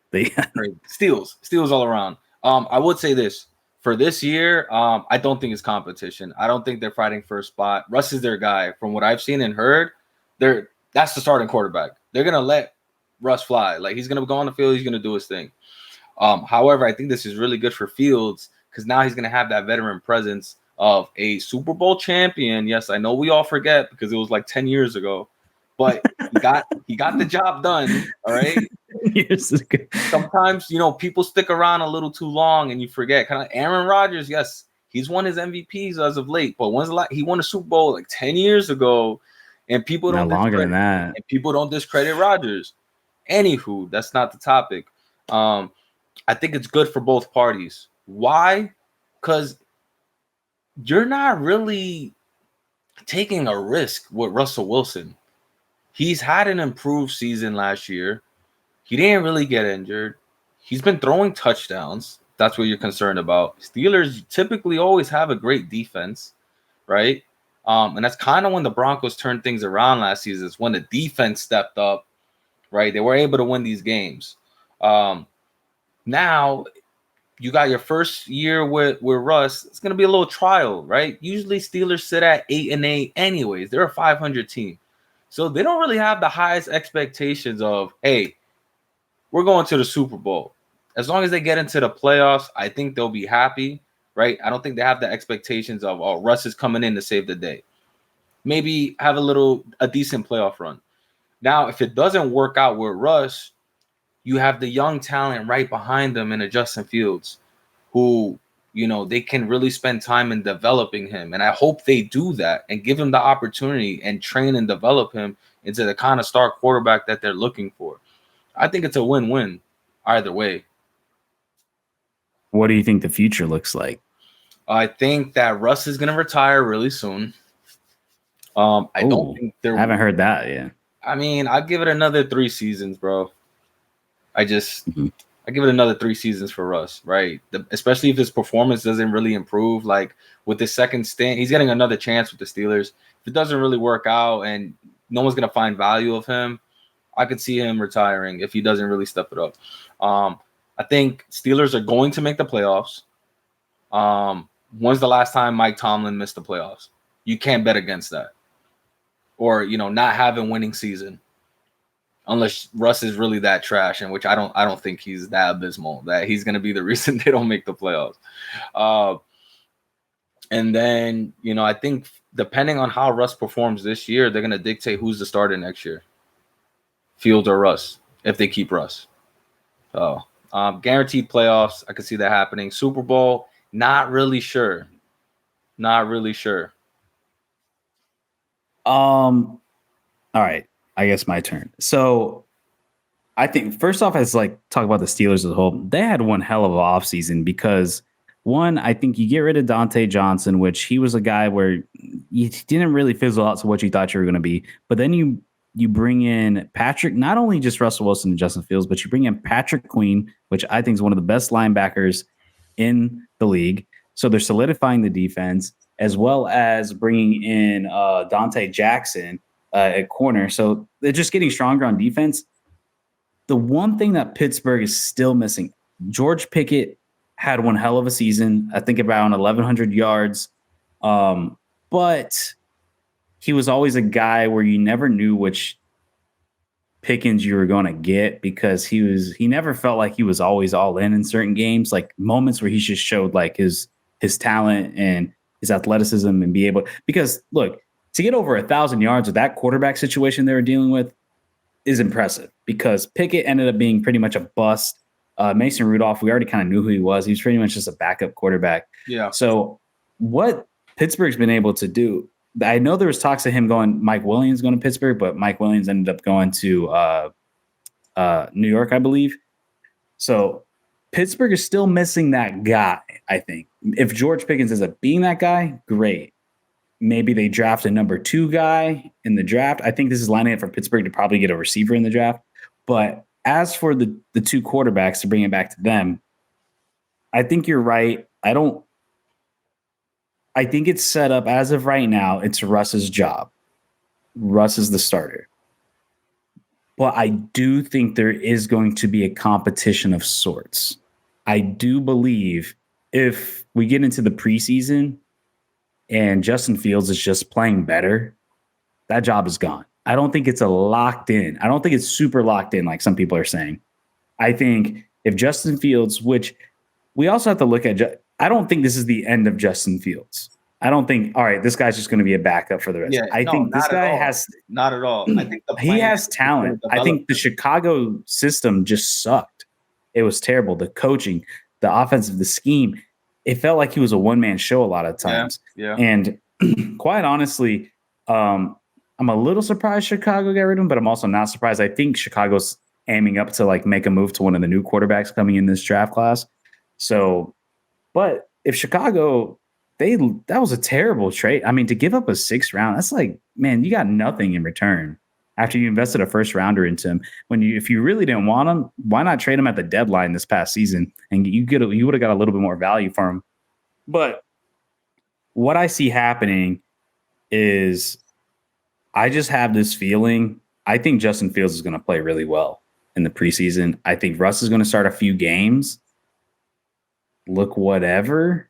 Steals all around. I would say this. For this year, I don't think it's competition. I don't think they're fighting for a spot. Russ is their guy. From what I've seen and heard, that's the starting quarterback. They're gonna let Russ fly. Like he's gonna go on the field, he's gonna do his thing. However, I think this is really good for Fields because now he's gonna have that veteran presence of a Super Bowl champion. Yes, I know we all forget because it was like 10 years ago, but he got the job done. All right. Sometimes, people stick around a little too long and you forget. Kind of Aaron Rodgers, yes, he's won his MVPs as of late, but he won a Super Bowl like 10 years ago, and people don't longer than that. And people don't discredit Rodgers. Anywho, that's not the topic. I think it's good for both parties. Why? Because you're not really taking a risk with Russell Wilson. He's had an improved season last year. He didn't really get injured. He's been throwing touchdowns. That's what you're concerned about. Steelers typically always have a great defense, right? And that's kind of when the Broncos turned things around last season. It's when the defense stepped up, right? They were able to win these games. Now you got your first year with Russ. It's going to be a little trial, right? Usually Steelers sit at 8-8 anyways. They're a 500 team. So they don't really have the highest expectations of, hey, we're going to the Super Bowl. As long as they get into the playoffs, I think they'll be happy, right? I don't think they have the expectations of, oh, Russ is coming in to save the day. Maybe have a decent playoff run. Now, if it doesn't work out with Russ, you have the young talent right behind them in a Justin Fields who, they can really spend time in developing him. And I hope they do that and give him the opportunity and train and develop him into the kind of star quarterback that they're looking for. I think it's a win-win either way. What do you think the future looks like? I think that Russ is going to retire really soon. I haven't heard that yet. I mean, I'd give it another 3 seasons, bro. I just I give it another 3 seasons for Russ, right? Especially if his performance doesn't really improve. Like with his second stint, he's getting another chance with the Steelers. If it doesn't really work out and no one's gonna find value of him, I could see him retiring if he doesn't really step it up. I think Steelers are going to make the playoffs. When's the last time Mike Tomlin missed the playoffs? You can't bet against that. Or, not have a winning season. Unless Russ is really that trash, and which I don't think he's that abysmal, that he's gonna be the reason they don't make the playoffs. And then, I think depending on how Russ performs this year, they're gonna dictate who's the starter next year. Fields or Russ, if they keep Russ. So guaranteed playoffs, I could see that happening. Super Bowl, not really sure. Not really sure. All right. I guess my turn. So I think first off, as like talk about the Steelers as a whole, they had one hell of an offseason because one, I think you get rid of Dante Johnson, which he was a guy where you didn't really fizzle out to what you thought you were going to be. But then you bring in Patrick, not only just Russell Wilson and Justin Fields, but you bring in Patrick Queen, which I think is one of the best linebackers in the league. So they're solidifying the defense, as well as bringing in Dante Jackson at corner. So they're just getting stronger on defense. The one thing that Pittsburgh is still missing, George Pickett had one hell of a season. I think around 1,100 yards. But he was always a guy where you never knew which Pickens you were going to get because he never felt like he was always all in certain games, like moments where he just showed like his talent and his athleticism and be able, because look, to get over 1,000 yards with that quarterback situation they were dealing with is impressive because Pickett ended up being pretty much a bust. Mason Rudolph, we already kind of knew who he was. He was pretty much just a backup quarterback. Yeah. So what Pittsburgh's been able to do, I know there was talks of him going, Mike Williams going to Pittsburgh, but Mike Williams ended up going to New York, I believe. So Pittsburgh is still missing that guy, I think. If George Pickens ends up being that guy, great. Maybe they draft a number 2 guy in the draft. I think this is lining up for Pittsburgh to probably get a receiver in the draft. But as for the 2 quarterbacks, to bring it back to them, I think you're right. I think it's set up as of right now. It's Russ's job. Russ is the starter. But I do think there is going to be a competition of sorts. I do believe if we get into the preseason and Justin Fields is just playing better, that job is gone. I don't think it's locked in. I don't think it's super locked in like some people are saying. I think if Justin Fields, which we also have to look at, I don't think this is the end of Justin Fields. I don't think, all right, this guy's just going to be a backup for the rest. Yeah, I think this guy not at all. I think he has talent. I think the Chicago system just sucked. It was terrible. The coaching, the offensive, the scheme. It felt like he was a one-man show a lot of times. Yeah. And quite honestly, I'm a little surprised Chicago got rid of him, but I'm also not surprised. I think Chicago's aiming up to like make a move to one of the new quarterbacks coming in this draft class. So, but if Chicago, that was a terrible trade. I mean, to give up a 6th round, that's like, man, you got nothing in return after you invested a 1st rounder into him. If you really didn't want him, why not trade him at the deadline this past season and you would have got a little bit more value for him. But what I see happening is I just have this feeling. I think Justin Fields is going to play really well in the preseason. I think Russ is going to start a few games. Look, whatever.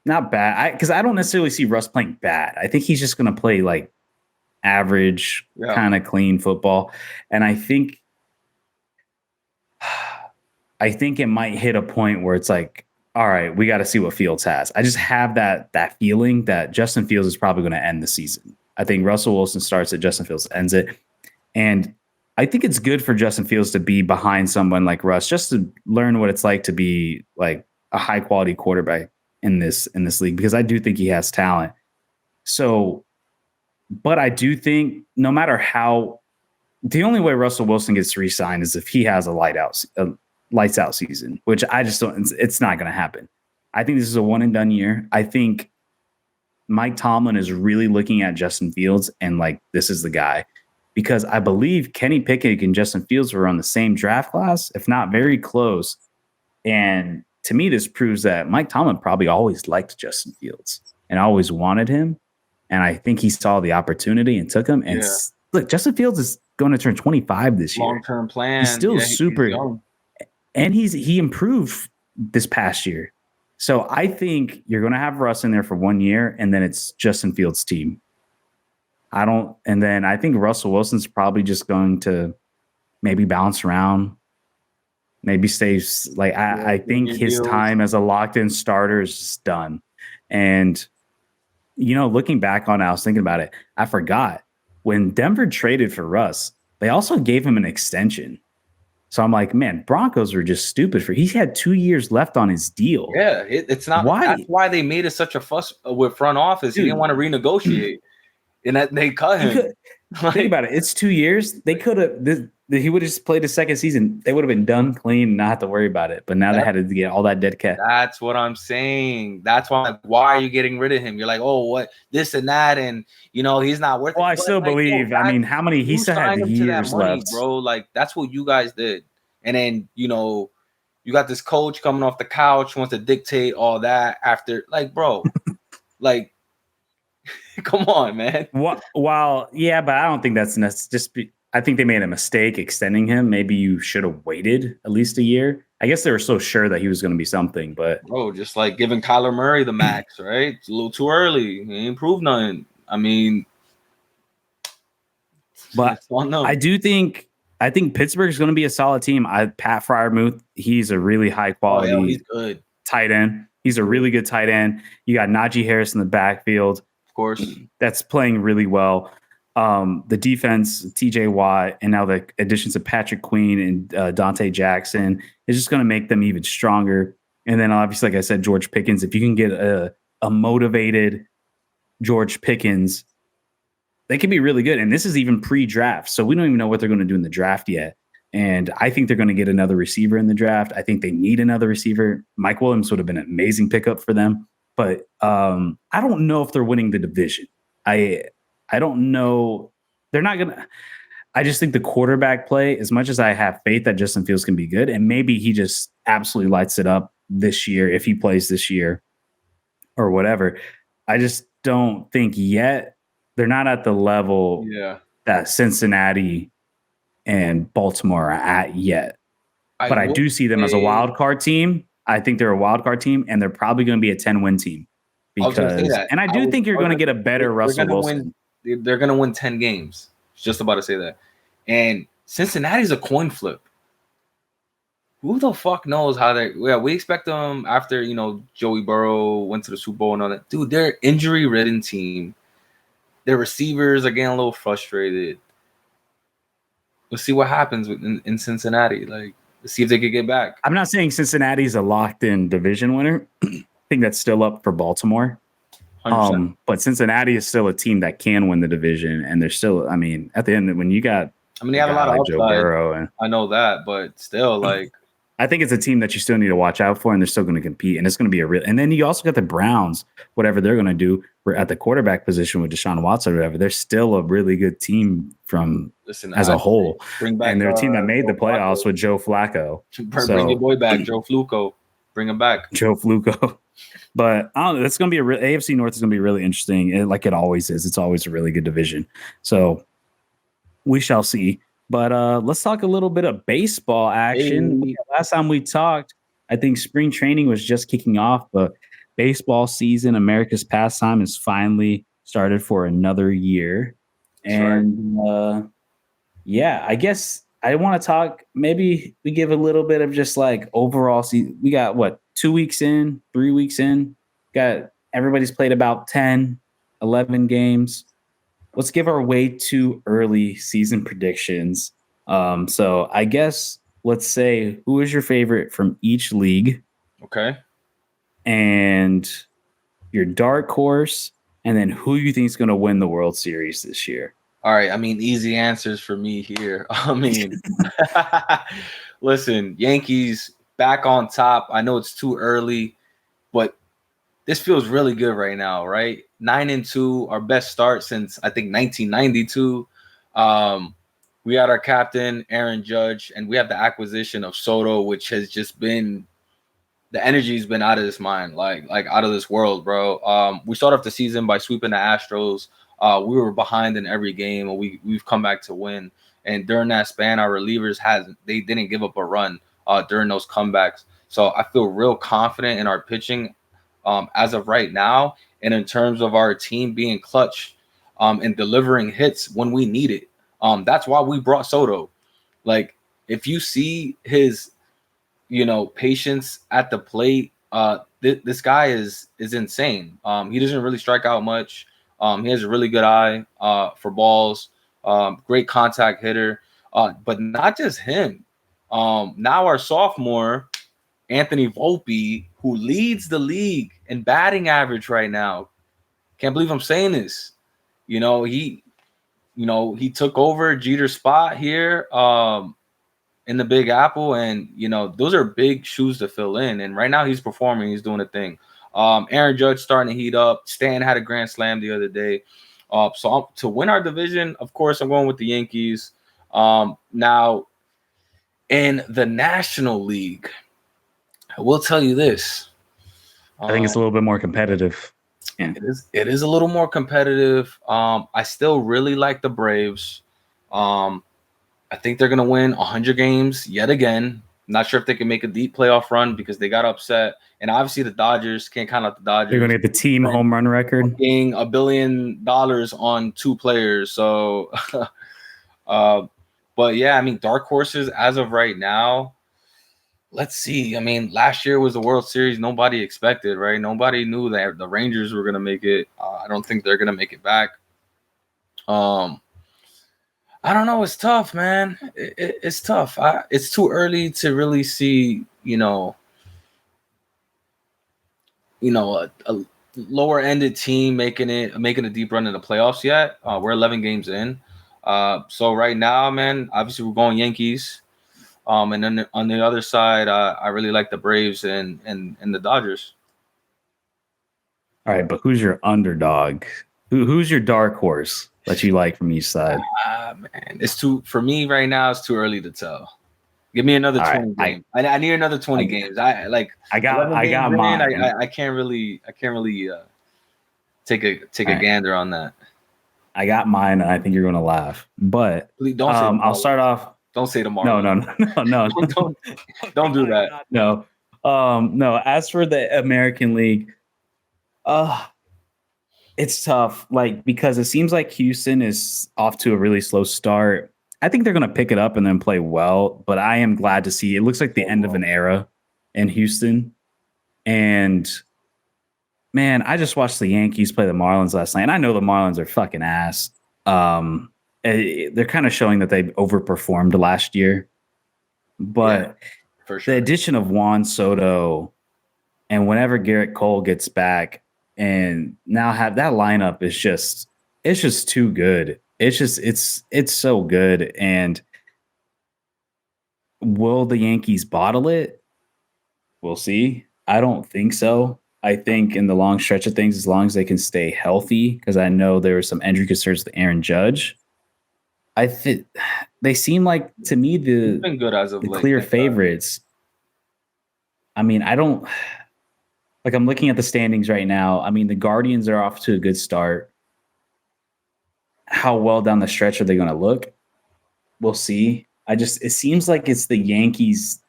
Not bad. Because I don't necessarily see Russ playing bad. I think he's just going to play like average, kind of clean football. And I think it might hit a point where it's like, all right, we got to see what Fields has. I just have that feeling that Justin Fields is probably going to end the season. I think Russell Wilson starts it, Justin Fields ends it. And I think it's good for Justin Fields to be behind someone like Russ, just to learn what it's like to be like a high quality quarterback in this league, because I do think he has talent. So, but I do think no matter how, the only way Russell Wilson gets re-signed is if he has a lights out season, which I just don't, it's not going to happen. I think this is a one and done year. I think Mike Tomlin is really looking at Justin Fields and like, this is the guy. because I believe Kenny Pickett and Justin Fields were on the same draft class, if not very close. And to me, this proves that Mike Tomlin probably always liked Justin Fields and always wanted him. And I think he saw the opportunity and took him. And look, Justin Fields is going to turn 25 this year. Long-term plan. He's still super young. And he improved this past year. So I think you're going to have Russ in there for 1 year, and then it's Justin Fields' team. And then I think Russell Wilson's probably just going to maybe bounce around, maybe stays like I think his time as a locked-in starter is just done. And looking back on it, I was thinking about it. I forgot when Denver traded for Russ, they also gave him an extension. So I'm like, man, Broncos were just stupid he had 2 years left on his deal. Yeah, it's not why. That's why they made it such a fuss with front office. Dude, he didn't want to renegotiate, and that they cut him. Think about it. It's 2 years. They could have. He would have just played the second season. They would have been done clean and not have to worry about it. But now they had to get all that dead cap. That's what I'm saying. That's why. Why are you getting rid of him? You're like, oh, what this and that, and he's not worth it. Well, I still believe. I mean, how many? He still had years left, bro. Like that's what you guys did. And then you got this coach coming off the couch wants to dictate all that after. Like, bro, like, come on, man. Well, yeah, but I don't think that's necessary. I think they made a mistake extending him. Maybe you should have waited at least a year. I guess they were so sure that he was going to be something, but just like giving Kyler Murray the max, right? It's a little too early. He ain't proved nothing. I mean, but I think Pittsburgh is going to be a solid team. Pat Freiermuth, he's a really high quality he's good. Tight end. He's a really good tight end. You got Najee Harris in the backfield, of course, that's playing really well. The defense, TJ Watt, and now the additions of Patrick Queen and Dante Jackson is just going to make them even stronger. And then obviously, like I said, George Pickens, if you can get a motivated George Pickens, they can be really good. And this is even pre-draft. So we don't even know what they're going to do in the draft yet. And I think they're going to get another receiver in the draft. I think they need another receiver. Mike Williams would have been an amazing pickup for them. But I don't know if they're winning the division. I don't know. They're not going to. I just think the quarterback play, as much as I have faith that Justin Fields can be good, and maybe he just absolutely lights it up this year if he plays this year or whatever. I just don't think yet they're not at the level that Cincinnati and Baltimore are at yet. But I do see them as a wild card team. I think they're a wild card team, and they're probably going to be a 10-win team. And I do think you're going to get a better Russell Wilson. They're going to win 10 games. Just about to say that. And Cincinnati's a coin flip. Who the fuck knows how they? Yeah, we expect them after Joey Burrow went to the Super Bowl and all that. Dude, they're injury-ridden team. Their receivers are getting a little frustrated. Let's see what happens in Cincinnati. Like, let's see if they could get back. I'm not saying Cincinnati's a locked-in division winner. I think that's still up for Baltimore. But Cincinnati is still a team that can win the division, and they're still. I mean, at the end, when you got, they have a lot of upside. Joe Burrow, I know that, but still, like, I think it's a team that you still need to watch out for, and they're still going to compete, and it's going to be a real. And then you also got the Browns, whatever they're going to do. We're at the quarterback position with Deshaun Watson or whatever. They're still a really good team as a whole, and they're a team that made the playoffs with Joe Flacco. Bring your boy back, Joe Flacco. Bring him back, Joe Flacco. But I don't know. That's going to be AFC North is going to be really interesting, like it always is. It's always a really good division. So we shall see. But let's talk a little bit of baseball action. Hey. Last time we talked, I think spring training was just kicking off, but baseball season, America's pastime, is finally started for another year. And I guess I want to talk. Maybe we give a little bit of just like overall season. We got 2 weeks in, 3 weeks in. Got everybody's played about 10, 11 games. Let's give our way too early season predictions. So I guess let's say, who is your favorite from each league? Okay. And your dark horse, and then who you think is going to win the World Series this year. All right. I mean, easy answers for me here. I mean, listen, Yankees back on top. I know it's too early, but this feels really good right now, right? 9-2, our best start since I think 1992. We had our captain Aaron Judge, and we have the acquisition of Soto, which has just been the energy's been out of this mind, like out of this world, bro. We started off the season by sweeping the Astros. We were behind in every game, and we've come back to win. And during that span, our relievers they didn't give up a run during those comebacks. So I feel real confident in our pitching as of right now, and in terms of our team being clutch and delivering hits when we need it. That's why we brought Soto. Like, if you see his patience at the plate. This guy is insane. He doesn't really strike out much. He has a really good eye for balls. Great contact hitter. But not just him. Now our sophomore Anthony Volpe, who leads the league in batting average right now. Can't believe I'm saying this. He took over Jeter's spot here. In the Big Apple, and those are big shoes to fill in. And right now he's performing, he's doing a thing. Aaron Judge starting to heat up. Stan had a grand slam the other day. So to win our division, of course, I'm going with the Yankees. Now in the National League, I will tell you this. I think it's a little bit more competitive. Yeah. It is a little more competitive. I still really like the Braves. I think they're going to win 100 games yet again. Not sure if they can make a deep playoff run because they got upset. And obviously the Dodgers, can't count out the Dodgers. They're going to get the team home run record. Getting $1 billion on 2 players. So, but yeah, I mean, dark horses as of right now, let's see. I mean, last year was the World Series. Nobody expected, right? Nobody knew that the Rangers were going to make it. I don't think they're going to make it back. I don't know. It's tough, man. It's tough. It's too early to really see, a lower ended team making a deep run in the playoffs yet. We're 11 games in. So right now, man, obviously we're going Yankees. And then on the other side, I really like the Braves and the Dodgers. All right, but who's your underdog? Who's your dark horse that you like from each side? Man, for me right now. It's too early to tell. Give me another 20 games. I need another 20 games. I got mine. I can't really take a gander on that. I got mine, and I think you're going to laugh. But please don't say I'll start off. Don't say tomorrow. No. Don't do that. No. No. As for the American League, it's tough, because it seems like Houston is off to a really slow start. I think they're going to pick it up and then play well, but I am glad to see it looks like the end of an era in Houston. And man, I just watched the Yankees play the Marlins last night, and I know the Marlins are fucking ass. They're kind of showing that they overperformed last year, but for sure. The addition of Juan Soto and whenever Garrett Cole gets back, and now have that lineup is just too good. It's so good. And will the Yankees bottle it? We'll see. I don't think so. I think in the long stretch of things, as long as they can stay healthy, because I know there were some injury concerns with Aaron Judge. I think they seem like, to me, the clear favorites. I mean, I'm looking at the standings right now. I mean, the Guardians are off to a good start. How well down the stretch are they going to look? We'll see. It seems like it's the Yankees.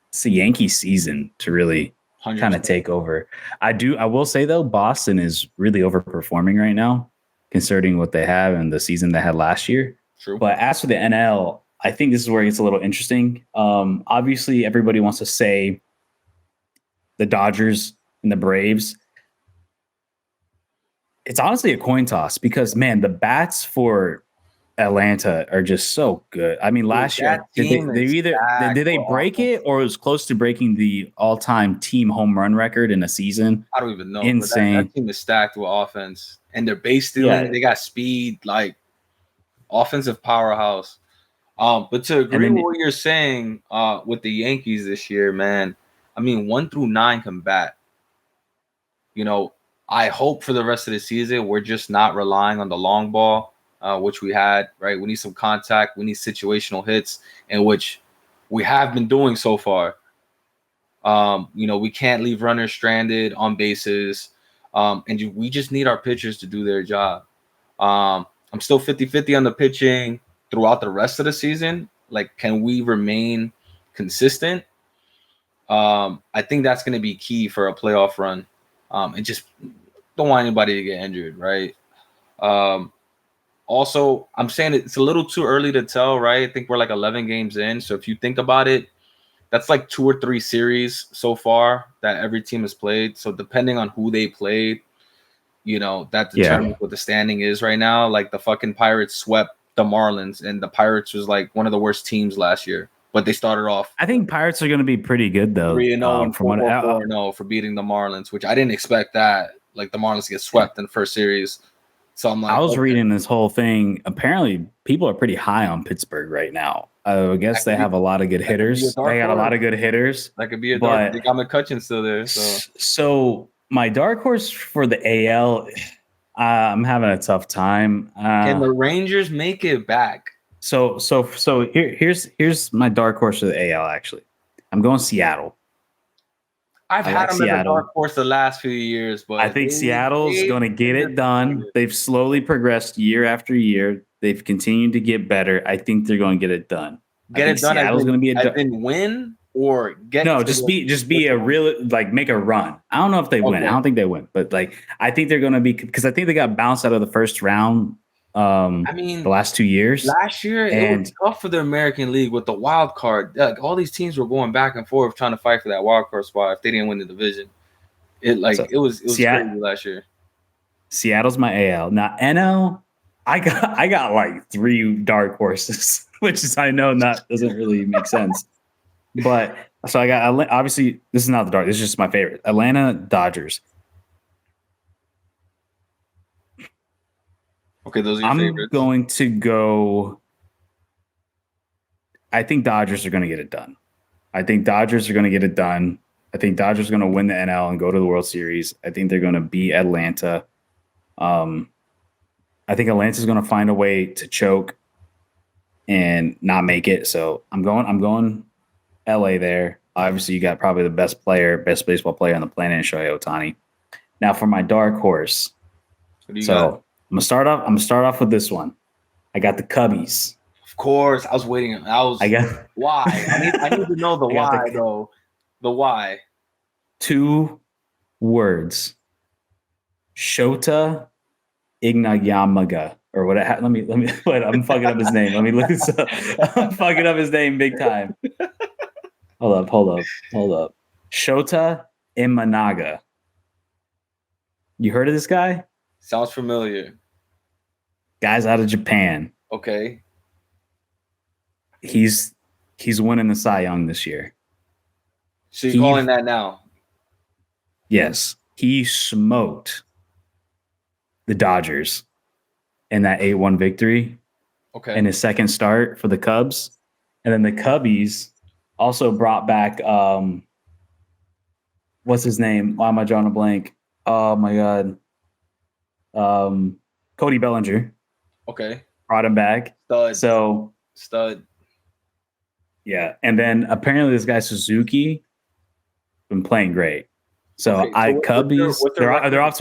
It's the Yankee season to really kind of take over. I will say though, Boston is really overperforming right now, considering what they have and the season they had last year. True. But as for the NL, I think this is where it gets a little interesting. Obviously, everybody wants to say the Dodgers and the Braves. It's honestly a coin toss because, man, the bats for Atlanta are just so good. I mean, last year did they break it, or it was close to breaking the all-time team home run record in a season? I don't even know. Insane. That team is stacked with offense, and they're base stealing. Yeah. They got speed, like offensive powerhouse. But to agree with what you're saying, with the Yankees this year, man. I mean, 1 through 9 can bat. I hope for the rest of the season we're just not relying on the long ball. which we had, right? We need some contact. We need situational hits, in which we have been doing so far. We can't leave runners stranded on bases. We just need our pitchers to do their job. I'm still 50-50 on the pitching throughout the rest of the season. Like, can we remain consistent? I think that's going to be key for a playoff run. And just don't want anybody to get injured, right? Also, I'm saying it's a little too early to tell, right? I think we're like 11 games in. So if you think about it, that's like 2 or 3 series so far that every team has played. So depending on who they played, that determines what the standing is right now. Like the fucking Pirates swept the Marlins, and the Pirates was like one of the worst teams last year. But they started off. I think Pirates are going to be pretty good though. 3-0 and 4-0 for beating the Marlins, which I didn't expect that. Like the Marlins get swept in the first series. So I'm like, I was reading this whole thing. Apparently, people are pretty high on Pittsburgh right now. I guess they have a lot of good hitters. They got a lot of good hitters. That could be a dark. They got McCutcheon still there. So my dark horse for the AL, I'm having a tough time. Can the Rangers make it back? So here's my dark horse for the AL. Actually, I'm going Seattle. I've had them as a dark horse the last few years, but I think Seattle's going to get it done. They've slowly progressed year after year. They've continued to get better. I think they're going to get it done. Get it done. Seattle's going to be a win or get just be a real make a run. I don't know if they win. I don't think they win, but I think they're going to be, because I think they got bounced out of the first round. The last 2 years. Last year, it was tough for the American League with the wild card. Like, all these teams were going back and forth trying to fight for that wild card spot if they didn't win the division. It was crazy last year. Seattle's my AL. Now NL, I got like 3 dark horses, which is, I know, doesn't really make sense. But so I got, obviously this is not the dark. This is just my favorite. Atlanta Dodgers. Okay, those are your favorites. I'm going to go. I think Dodgers are going to get it done. I think Dodgers are going to get it done. I think Dodgers are going to win the NL and go to the World Series. I think they're going to beat Atlanta. I think Atlanta's going to find a way to choke and not make it. So I'm going LA there. Obviously, you got probably the best baseball player on the planet, Shohei Ohtani. Now for my dark horse. What do you got? I'm gonna start off with this one. I got the Cubbies. Of course, I was waiting. Why? I need to know the why though. The why. 2 words. Shota Ignayamaga or what? Let me. Wait, I'm fucking up his name. Let me look this up. I'm fucking up his name big time. Hold up. Shota Imanaga. You heard of this guy? Sounds familiar. Guy's out of Japan. Okay. He's winning the Cy Young this year. So you're calling that now? Yes. He smoked the Dodgers in that 8-1 victory. Okay. In his second start for the Cubs. And then the Cubbies also brought back what's his name? Why am I drawing a blank? Oh my God. Cody Bellinger. Okay. Brought him back. Stud. Yeah. And then apparently this guy Suzuki been playing great. So Cubbies, they're off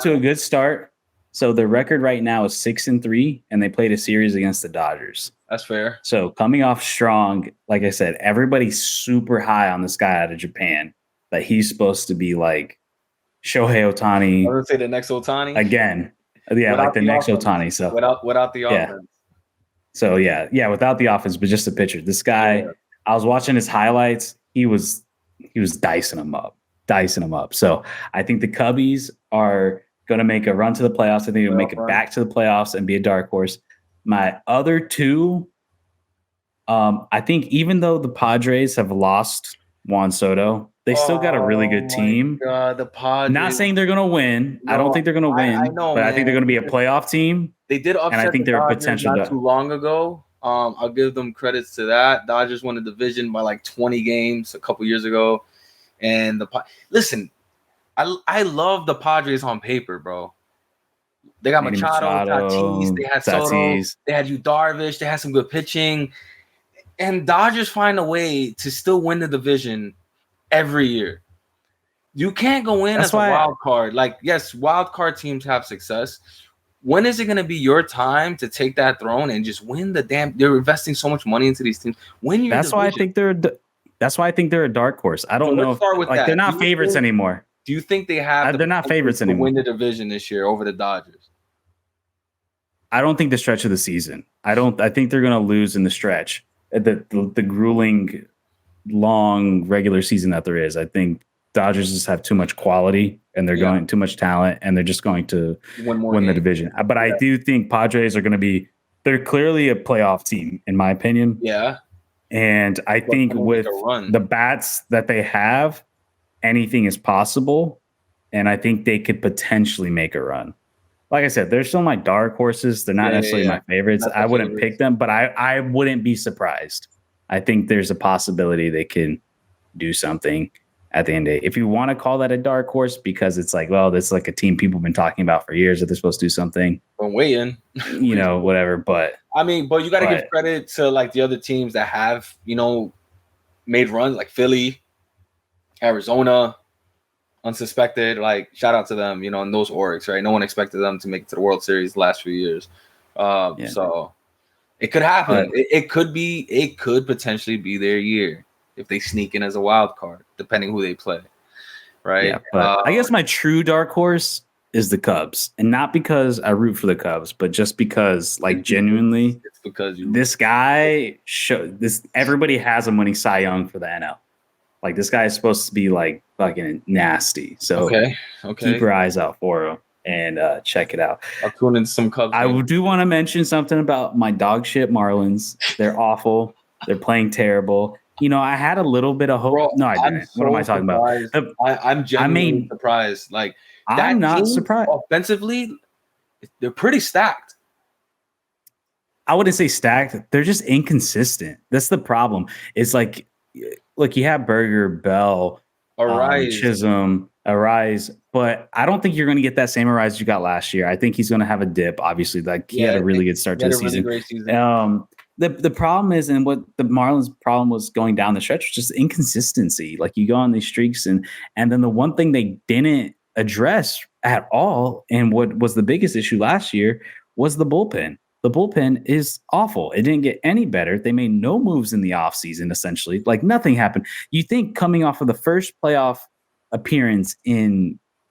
to a good start. So the record right now is 6-3, and they played a series against the Dodgers. That's fair. So coming off strong, like I said, everybody's super high on this guy out of Japan that he's supposed to be like Shohei Ohtani. I would say the next Ohtani again. Yeah, without like the next offense. Ohtani. So without the offense. So yeah, without the offense, but just the pitcher. This guy, I was watching his highlights. He was dicing them up. So I think the Cubbies are going to make a run to the playoffs. I think they'll make it back to the playoffs and be a dark horse. My other 2, I think even though the Padres have lost Juan Soto, they still got a really good team. God, the Padres. Not saying they're going to win. No, I don't think they're going to win. I know, but man. I think they're going to be a playoff team. They did upset, and I think they're potential not too long ago. I'll give them credits to that. Dodgers won the division by like 20 games a couple years ago, and listen, I love the Padres on paper, bro. They got Manny Machado, Tatis, they had Soto, Tatis. they had Yu Darvish, they had some good pitching. And Dodgers find a way to still win the division every year. You can't go in That's as a why wild card. Like, yes, wild card teams have success. When is it going to be your time to take that throne and just win the damn? They're investing so much money into these teams. Win your that's why I division. think they're. That's why I think they're a dark horse. I don't know Let's start with like that. they're not favorites anymore. Do you think they have the They're not potential favorites to anymore. win the division this year over the Dodgers? I don't think the stretch of the season. I think they're going to lose in the stretch. The grueling, long regular season that there is. I think Dodgers just have too much quality and they're going too much talent and they're just going to win the division. But I do think Padres are going to be. They're clearly a playoff team, in my opinion. Yeah. And I think with the bats that they have, anything is possible. And I think they could potentially make a run. Like I said, they're still my dark horses. They're not necessarily my favorites. I wouldn't pick them, but I wouldn't be surprised. I think there's a possibility they can do something at the end of the day. If you want to call that a dark horse, because it's like, well, that's like a team people have been talking about for years that they're supposed to do something. I'm waiting. Whatever. But you got to give credit to like the other teams that have, made runs like Philly, Arizona, unsuspected. Like, shout out to them, and those orgs, right? No one expected them to make it to the World Series the last few years. So it could happen. It could potentially be their year if they sneak in as a wild card, depending who they play. Right. Yeah, but I guess my true dark horse is the Cubs, and not because I root for the Cubs, but just because, like, genuinely, it's because this guy everybody has him winning Cy Young for the NL. Like, this guy is supposed to be like fucking nasty. So keep your eyes out for him and check it out. I'll tune in some Cubs. I do want to mention something about my dog shit Marlins. They're awful. They're playing terrible. I had a little bit of hope. Bro, no, I didn't. What am I talking about? I'm genuinely surprised. Like, I'm not surprised. Offensively, they're pretty stacked. I wouldn't say stacked. They're just inconsistent. That's the problem. It's like, look, you have Berger, Bell, Chisholm, Arise, but I don't think you're going to get that same Arise you got last year. I think he's going to have a dip. Obviously, like he had a really good start to the season. Really great season. The problem is, and what the Marlins' problem was going down the stretch, was just inconsistency. Like, you go on these streaks, and then the one thing they didn't address at all, and what was the biggest issue last year, was the bullpen. The bullpen is awful. It didn't get any better. They made no moves in the offseason, essentially. Like, nothing happened. You think coming off of the first playoff appearance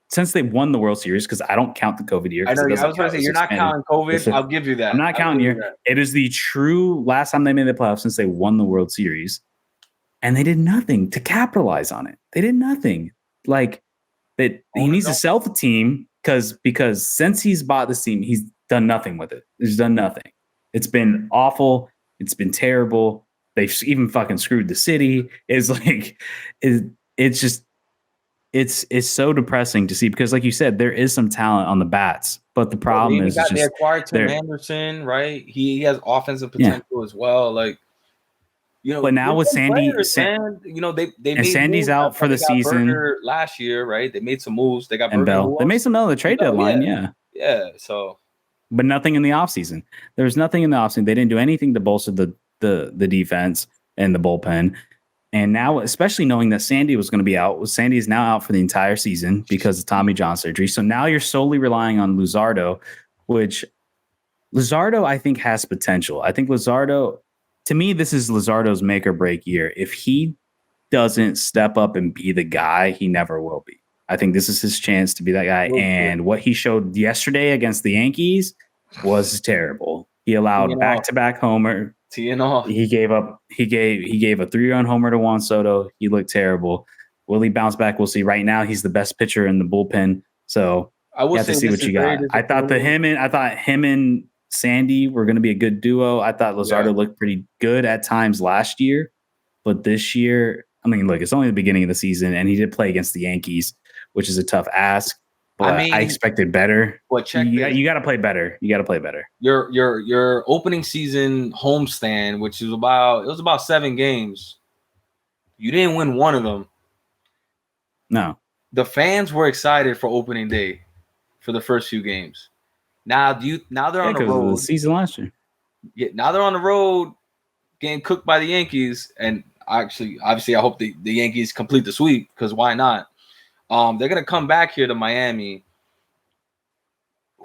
since they won the World Series, because I don't count the COVID year. I know. I was going to say, you're not counting COVID. I'll give you that. I'm not counting year. It is the true last time they made the playoffs since they won the World Series. And they did nothing to capitalize on it. They did nothing. Like, that he needs to sell the team because since he's bought this team, he's done nothing with it. He's done nothing. It's been awful. It's been terrible. They've even fucking screwed the city. It's like, it's just, it's so depressing to see, because like you said, there is some talent on the bats, but the problem is they acquired Tim Anderson, right? He has offensive potential as well. Like, but now with Sandy, they and Sandy's out for the season. Berger last year, right? They made some moves. They got and Bell. They made some on the trade deadline, yeah. So, but nothing in the offseason. There was nothing in the offseason. They didn't do anything to bolster the defense and the bullpen. And now, especially knowing that Sandy was going to be out, Sandy is now out for the entire season because of Tommy John surgery. So now you're solely relying on Luzardo, which Luzardo, I think, has potential. I think Luzardo, to me, this is Luzardo's make or break year. If he doesn't step up and be the guy, he never will be. I think this is his chance to be that guy. And what he showed yesterday against the Yankees was terrible. He allowed back-to-back homer. He gave a 3-run homer to Juan Soto. He looked terrible. Will he bounce back? We'll see. Right now, he's the best pitcher in the bullpen. So you have to see what you got. I thought him and Sandy were going to be a good duo. I thought Luzardo looked pretty good at times last year, but this year, I mean, look, it's only the beginning of the season, and he did play against the Yankees, which is a tough ask. But I expected better. You got to play better. You got to play better. Your opening season homestand, which is about 7 games. You didn't win one of them. No. The fans were excited for opening day for the first few games. Now they're on the because of the road. season last year. Yeah, now they're on the road getting cooked by the Yankees. And obviously, I hope the Yankees complete the sweep, because why not? They're gonna come back here to Miami.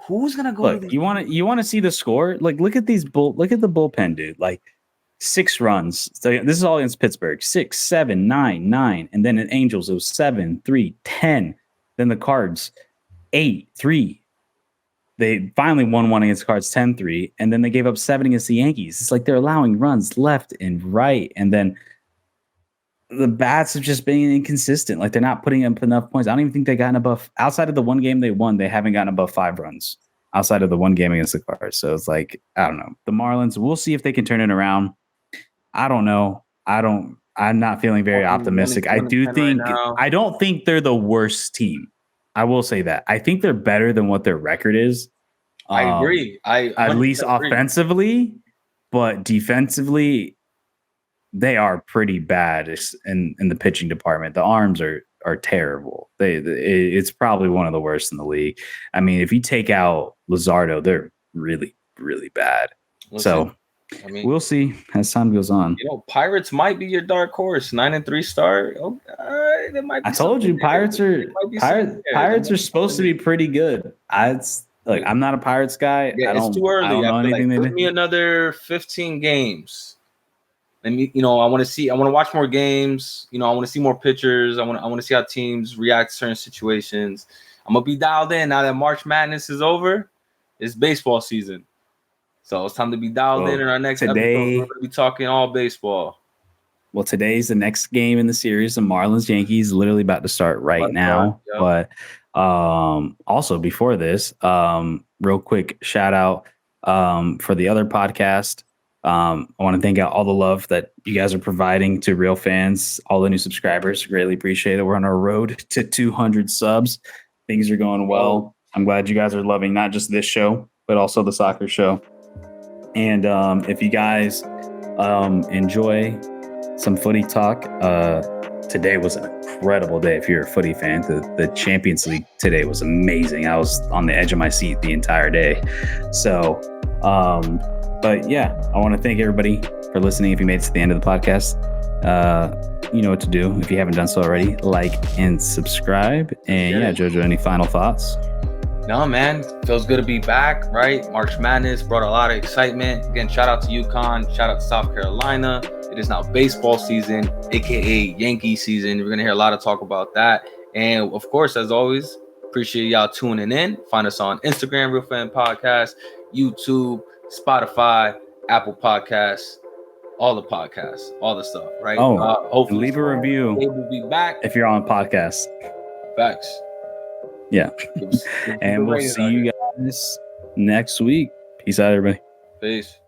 Who's gonna go to Look, this? you want to see the score? Like, look at the bullpen, dude. Like 6 runs. So this is all against Pittsburgh. 6, 7, 9, 9, and then in Angels it was 7, 3, 10. Then the Cards 8, 3. They finally won one against the Cards 10-3, and then they gave up 7 against the Yankees. It's like they're allowing runs left and right, and then the bats have just been inconsistent. Like, they're not putting up enough points. I don't even think they gotten above, outside of the one game they won, they haven't gotten above 5 runs outside of the one game against the Cards. So it's like, I don't know. The Marlins, we'll see if they can turn it around. I don't know. I'm not feeling very optimistic. I don't think they're the worst team. I will say that. I think they're better than what their record is. I agree. At least offensively, but defensively, they are pretty bad in the pitching department. The arms are terrible. It's probably one of the worst in the league. I mean, if you take out Luzardo, they're really, really bad. So we'll see as time goes on. Pirates might be your dark horse. 9-3 start. Oh, there might be. I told you, Pirates are supposed to be pretty good. I'm not a Pirates guy. Yeah, it's too early. I don't know anything. Give me another 15 games. And I want to watch more games. I want to see more pitchers. I want to see how teams react to certain situations. I'm gonna be dialed in now that March Madness is over. It's baseball season, so it's time to be dialed in. In our next episode, we're gonna be talking all baseball. Well, today's the next game in the series. The Marlins Yankees literally about to start right now. Yep. But also before this, real quick shout out for the other podcast. I want to thank out all the love that you guys are providing to real fans, all the new subscribers. Greatly appreciate it. We're on our road to 200 subs. Things are going well. I'm glad you guys are loving not just this show, but also the soccer show. And if you guys enjoy some footy talk, today was an incredible day. If you're a footy fan, the Champions League today was amazing. I was on the edge of my seat the entire day. So, but yeah, I want to thank everybody for listening. If you made it to the end of the podcast, you know what to do. If you haven't done so already, like and subscribe. And yeah, Jojo, any final thoughts? No, man, feels good to be back, right? March Madness brought a lot of excitement. Again, shout out to UConn, shout out to South Carolina. It is now baseball season, aka Yankee season. We're gonna hear a lot of talk about that. And of course, as always, appreciate y'all tuning in. Find us on Instagram, Real Fan Podcast, YouTube, Spotify, Apple Podcasts, all the podcasts, all the stuff, right? Hopefully leave a review. We'll be back if you're on podcast. Facts. Yeah. And we'll see you guys next week. Peace out, everybody. Peace.